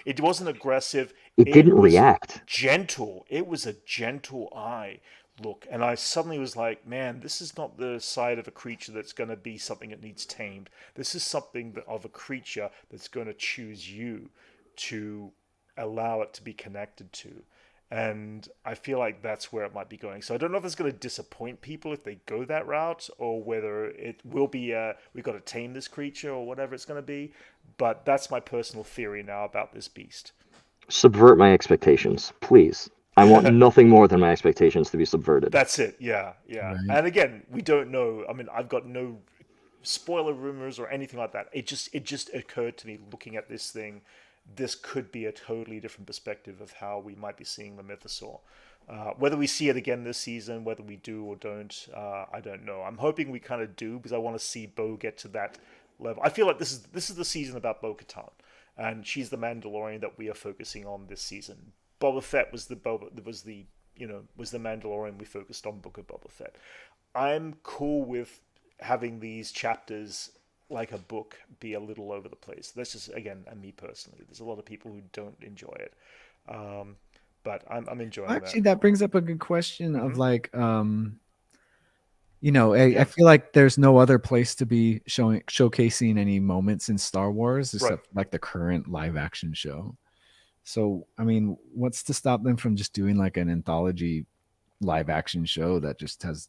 It wasn't aggressive. It didn't react. Gentle. It was a gentle eye look, and I suddenly was like, man, this is not the side of a creature that's going to be something that needs tamed. This is something of a creature that's going to choose you to allow it to be connected to. And I feel like that's where it might be going. So I don't know if it's going to disappoint people if they go that route, or whether it will be we've got to tame this creature or whatever it's going to be. But that's my personal theory now about this beast. Subvert my expectations, please. I want nothing more than my expectations to be subverted. That's it. Yeah. Right. And again, we don't know. I mean, I've got no spoiler rumors or anything like that. It just occurred to me looking at this thing. This could be a totally different perspective of how we might be seeing the mythosaur. Whether we see it again this season, whether we do or don't, I don't know. I'm hoping we kind of do, because I want to see Bo get to that level. I feel like this is the season about Bo-Katan, and she's the Mandalorian that we are focusing on this season. Boba Fett was the Mandalorian we focused on. Book of Boba Fett. I'm cool with having these chapters, like a book, be a little over the place. That's just, again, me personally. There's a lot of people who don't enjoy it, but I'm enjoying it. Actually, that brings up a good question of like, I feel like there's no other place to be showcasing any moments in Star Wars except like the current live action show. So, I mean, what's to stop them from just doing like an anthology live action show that just has,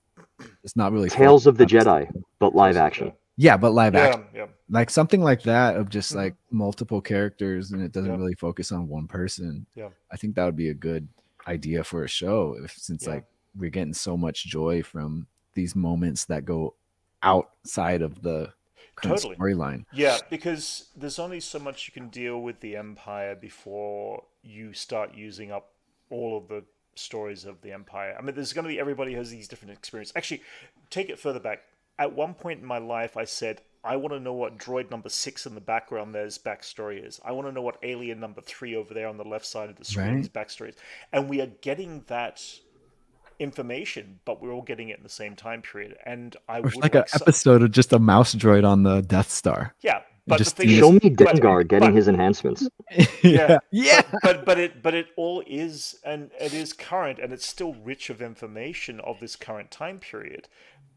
it's not really Tales of the Jedi, but live action. Yeah, but live action. Yeah. Like something like that of just like multiple characters, and it doesn't really focus on one person. Yeah. I think that would be a good idea for a show, since like we're getting so much joy from these moments that go outside of the current storyline. Yeah, because there's only so much you can deal with the Empire before you start using up all of the stories of the Empire. I mean, there's going to be, everybody has these different experiences. Actually, take it further back. At one point in my life, I said, I want to know what droid number 6 in the background there's backstory is. I want to know what alien number 3 over there on the left side of the screen's backstory is. And we are getting that information, but we're all getting it in the same time period. And I would like an episode of just a mouse droid on the Death Star. Yeah. But just the thing show is, me Dengar getting his enhancements. Yeah. But it all is, and it is current, and it's still rich of information of this current time period.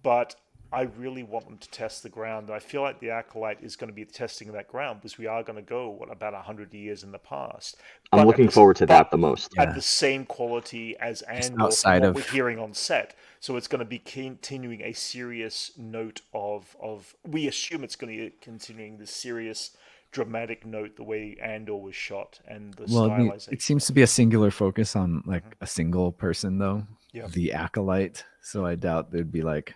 But I really want them to test the ground. And I feel like the Acolyte is going to be testing that ground because we are going to go, about 100 years in the past. I'm looking forward to that the most. At the same quality as Andor outside from what of- we're hearing on set. So it's going to be continuing a serious note of we assume it's going to be continuing the serious dramatic note the way Andor was shot and the stylization. It seems to be a singular focus on like a single person though. Yeah. The Acolyte. So I doubt there'd be like.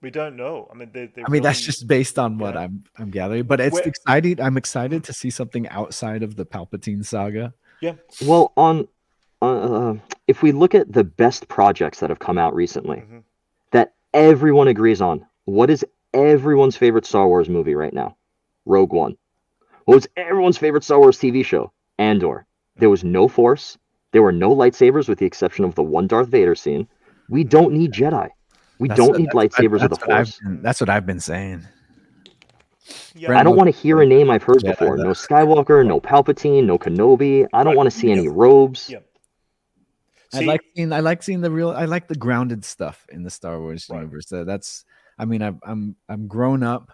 We don't know. I mean, that's just based on what I'm gathering, but it's exciting. I'm excited to see something outside of the Palpatine saga. Yeah. Well, if we look at the best projects that have come out recently, that everyone agrees on, what is everyone's favorite Star Wars movie right now? Rogue One. What was everyone's favorite Star Wars TV show? Andor. There was no Force. There were no lightsabers with the exception of the one Darth Vader scene. We don't need Jedi. We don't need lightsabers or the Force. That's what I've been saying. Yeah. I don't want to hear a name I've heard before. No Skywalker, no Palpatine, no Kenobi. I don't want to see any robes. Yeah. I like seeing I like the grounded stuff in the Star Wars universe. I'm grown up.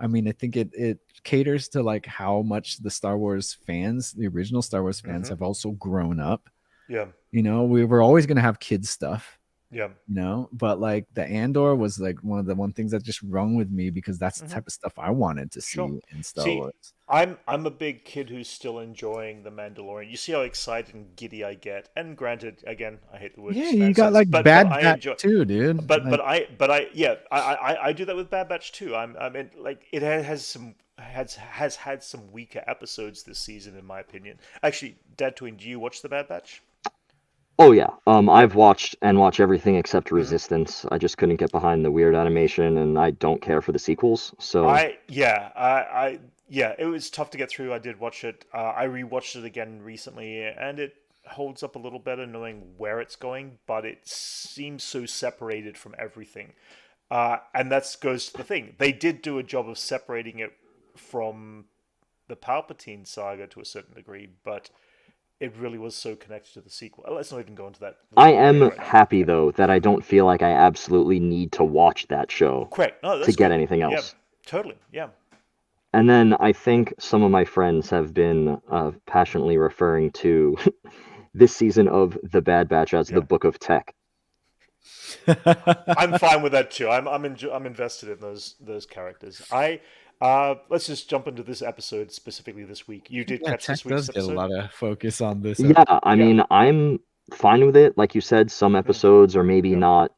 I mean, I think it caters to like how much the Star Wars fans, the original Star Wars fans, have also grown up. Yeah. You know, we were always going to have kids stuff. Yeah. You know, but like the Andor was like one of the things that just rung with me because that's the type of stuff I wanted to see in Star Wars. I'm a big kid who's still enjoing the Mandalorian. You see how excited and giddy I get. And granted, again, I hate the word. Yeah, you got like Bad Batch too, dude. But I do that with Bad Batch too. I mean, like it has had some weaker episodes this season, in my opinion. Actually, Dadtooine, do you watch the Bad Batch? Oh yeah, I've watched everything except Resistance. I just couldn't get behind the weird animation, and I don't care for the sequels. So it was tough to get through. I did watch it. I rewatched it again recently, and it holds up a little better knowing where it's going, but it seems so separated from everything. And that goes to the thing. They did do a job of separating it from the Palpatine saga to a certain degree, but it really was so connected to the sequel. Let's not even go into that. I am happy, though, that I don't feel like I absolutely need to watch that show to get anything else. Yeah, totally, yeah. And then I think some of my friends have been passionately referring to this season of The Bad Batch as the Book of Tech. I'm fine with that too. I'm invested in those characters. Let's just jump into this episode specifically this week. You did catch this week's episode? Tech does get a lot of focus on this. Yeah, I mean, I'm fine with it. Like you said, some episodes are maybe not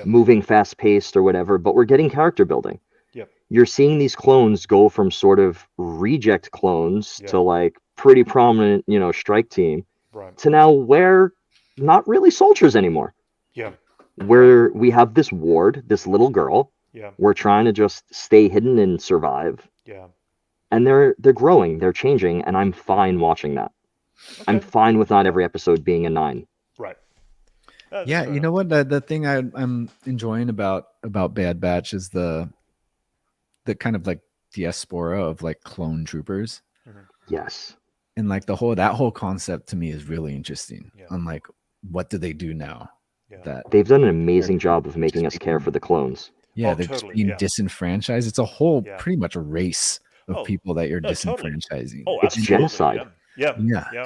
moving fast-paced or whatever, but we're getting character building. Yep. You're seeing these clones go from sort of reject clones to like pretty prominent, strike team, to now we're not really soldiers anymore. Yeah. Where we have this ward, this little girl. Yeah. We're trying to just stay hidden and survive. Yeah. And they're growing, they're changing, and I'm fine watching that. Okay. I'm fine with not every episode being a 9. Right. Yeah, you know what? The thing I'm enjoying about Bad Batch is the kind of like diaspora of like clone troopers. Mm-hmm. Yes. And like that whole concept to me is really interesting. Yeah. On like, what do they do now? Yeah. That they've done an amazing job of making us care for the clones. Yeah, they're totally, being disenfranchised. It's a whole pretty much a race of people that you're disenfranchising. Oh, it's genocide. Yeah.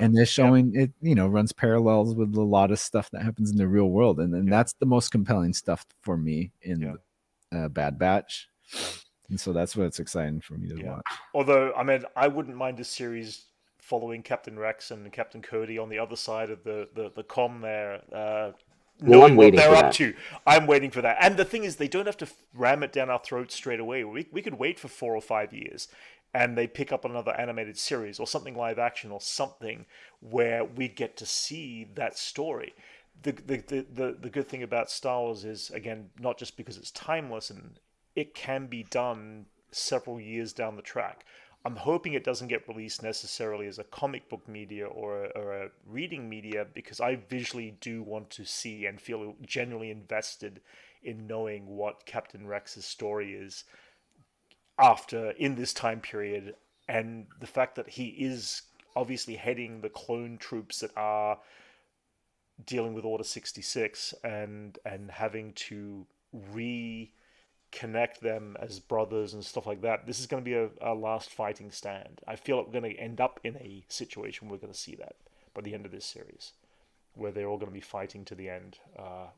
And they're showing it, runs parallels with a lot of stuff that happens in the real world. And then that's the most compelling stuff for me in Bad Batch. And so that's what's exciting for me to watch. Although, I mean, I wouldn't mind a series following Captain Rex and Captain Cody on the other side of the comm there. I'm waiting what they're for up that. to. I'm waiting for that. And the thing is, they don't have to ram it down our throats straight away. We could wait for 4 or 5 years, and they pick up another animated series or something live action or something where we get to see that story. The good thing about Star Wars is, again, not just because it's timeless and it can be done several years down the track. I'm hoping it doesn't get released necessarily as a comic book media or a reading media, because I visually do want to see and feel genuinely invested in knowing what Captain Rex's story is in this time period, and the fact that he is obviously heading the clone troops that are dealing with Order 66 and having to connect them as brothers and stuff like that. This is going to be a last fighting stand. I feel like we're going to end up in a situation where we're going to see that by the end of this series, where they're all going to be fighting to the end,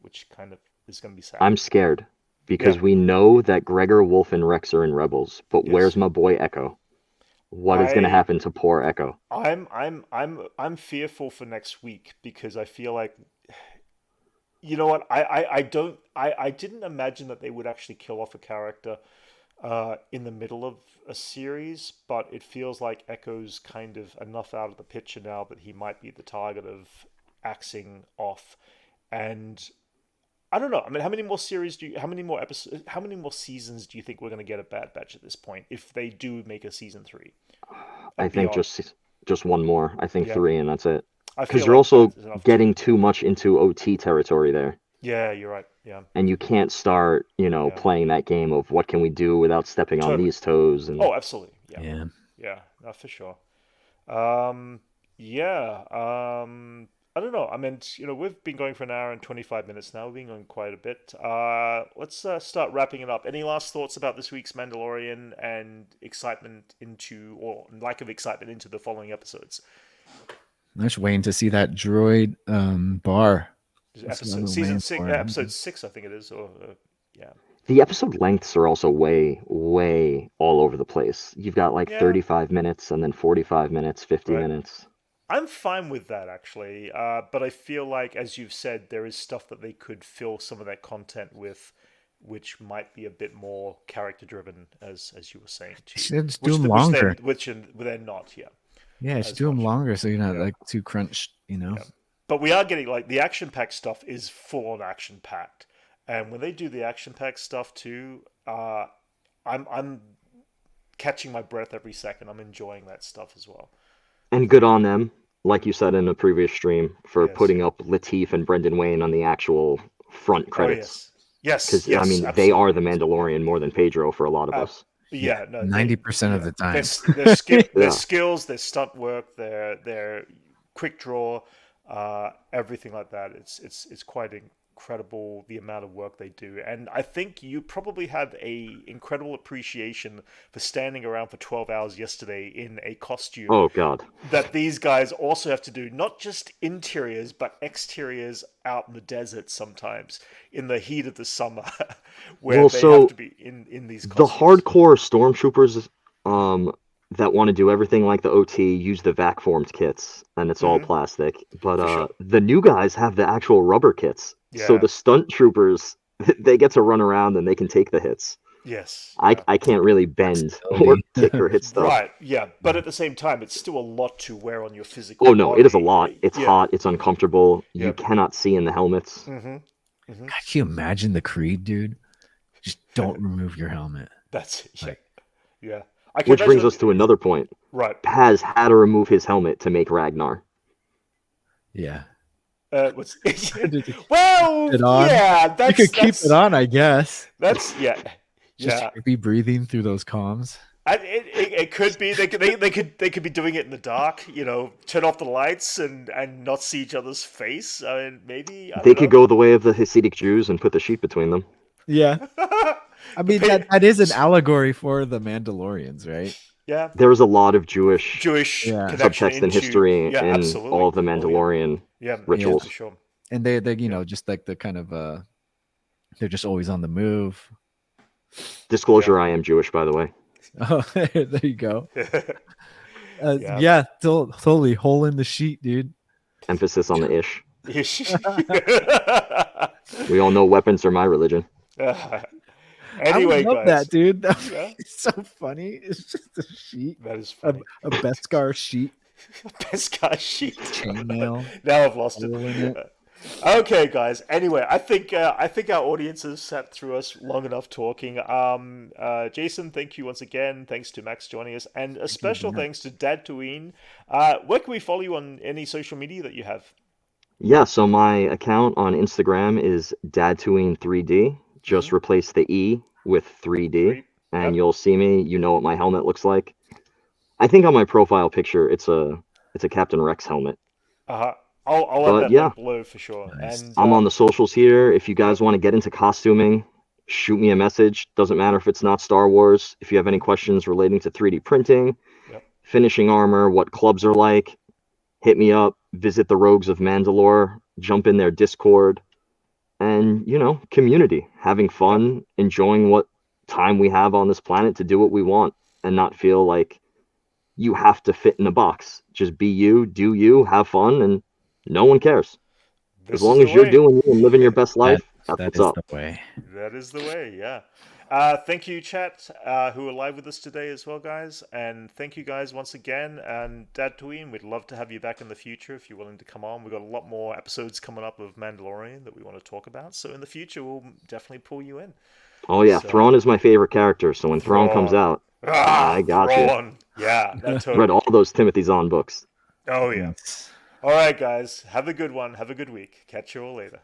which kind of is going to be sad. I'm scared because we know that Gregor, Wolf, and Rex are in Rebels, but where's my boy Echo? What is going to happen to poor Echo? I'm fearful for next week because I feel like, you know what, I didn't imagine that they would actually kill off a character in the middle of a series, but it feels like Echo's kind of enough out of the picture now that he might be the target of axing off. And I don't know. I mean, how many more seasons do you think we're going to get at Bad Batch at this point if they do make a season 3? I think just one more. I think 3, and that's it. Because you're also getting too much into OT territory there. Yeah, you're right. Yeah. And you can't start, playing that game of what can we do without stepping on these toes. And... Oh, absolutely. Yeah. Yeah, no, for sure. I don't know. I mean, we've been going for an hour and 25 minutes now. We've been going quite a bit. Let's start wrapping it up. Any last thoughts about this week's Mandalorian and excitement or lack of excitement into the following episodes? I'm just waiting to see that droid bar. Season 6, episode 6, I think it is. Or The episode lengths are also way, way all over the place. You've got 35 minutes and then 45 minutes, 50 minutes. I'm fine with that, actually. But I feel like, as you've said, there is stuff that they could fill some of that content with, which might be a bit more character-driven, as you were saying. Just do them longer. Which they're not, Yeah, just do them longer so you're not too crunched, Yeah. But we are getting, the action-packed stuff is full-on action-packed. And when they do the action-packed stuff, too, I'm catching my breath every second. I'm enjoying that stuff as well. And good on them, like you said in a previous stream, for putting up Lateef and Brendan Wayne on the actual front credits. Yes. Because, absolutely. they are the Mandalorian more than Pedro for a lot of us. Yeah, no, 90% of the time. Their skills, their stunt work, their quick draw, everything like that. It's quite incredible the amount of work they do, and I think you probably have a incredible appreciation for standing around for 12 hours yesterday in a costume. Oh God! That these guys also have to do not just interiors but exteriors out in the desert sometimes in the heat of the summer, where they have to be in these costumes. The hardcore stormtroopers that want to do everything like the OT use the vac formed kits, and it's all plastic. But the new guys have the actual rubber kits. Yeah. So the stunt troopers, they get to run around and they can take the hits. Yes. I can't really bend or kick or hit stuff. Right, yeah. But at the same time, it's still a lot to wear on your physical Oh, no, body. it is a lot. It's hot. It's uncomfortable. Yeah. You cannot see in the helmets. God, can you imagine the Creed, dude? Just don't remove your helmet. That's it. Yeah. Which brings us to another point. Right. Paz had to remove his helmet to make Ragnar. Yeah. Well, yeah, you could keep it on, I guess. That's just be breathing through those comms. It could be they could be doing it in the dark. Turn off the lights and not see each other's face. I mean, maybe they could go the way of the Hasidic Jews and put the sheet between them. Yeah, I mean that is an allegory for the Mandalorians, right? Yeah, there's a lot of Jewish subtext in history in all of the Mandalorian rituals. Yeah, for sure. And they just like the kind of they're just always on the move. Disclosure: I am Jewish, by the way. Oh, there you go. Totally hole in the sheet, dude. Emphasis on the ish. We all know weapons are my religion. Anyway, I would love guys. that, dude. That would be so funny. It's just a sheet. That is funny. A Beskar sheet. Beskar sheet. Chainmail. Now I've lost it. Okay, guys. Anyway, I think our audience has sat through us long enough talking. Jason, thank you once again. Thanks to Max joining us, and a special thanks to Dadtooine. Where can we follow you on any social media that you have? Yeah, so my account on Instagram is Dadtooine3D. Just replace the E with 3D, and you'll see me. You know what my helmet looks like. I think on my profile picture, it's a Captain Rex helmet. I'll add that below for sure. Nice. And I'm on the socials here. If you guys want to get into costuming, shoot me a message. Doesn't matter if it's not Star Wars. If you have any questions relating to 3D printing, finishing armor, what clubs are like, hit me up. Visit the Rogues of Mandalore. Jump in their Discord. And, community. Having fun, enjoying what time we have on this planet to do what we want and not feel like you have to fit in a box. Just be you, do you, have fun, and no one cares. As long as you're doing you and living your best life, that's what's up. The way. That is the way, yeah. Thank you, chat, who are live with us today as well, guys. And thank you guys once again. And Dadtooine, we'd love to have you back in the future if you're willing to come on. We've got a lot more episodes coming up of Mandalorian that we want to talk about. So in the future, we'll definitely pull you in. Oh, yeah. So, Thrawn is my favorite character. So when Thrawn comes out, I got Thrawn. you. Yeah. Totally... Read all those Timothy Zahn books. Oh, yeah. All right, guys. Have a good one. Have a good week. Catch you all later.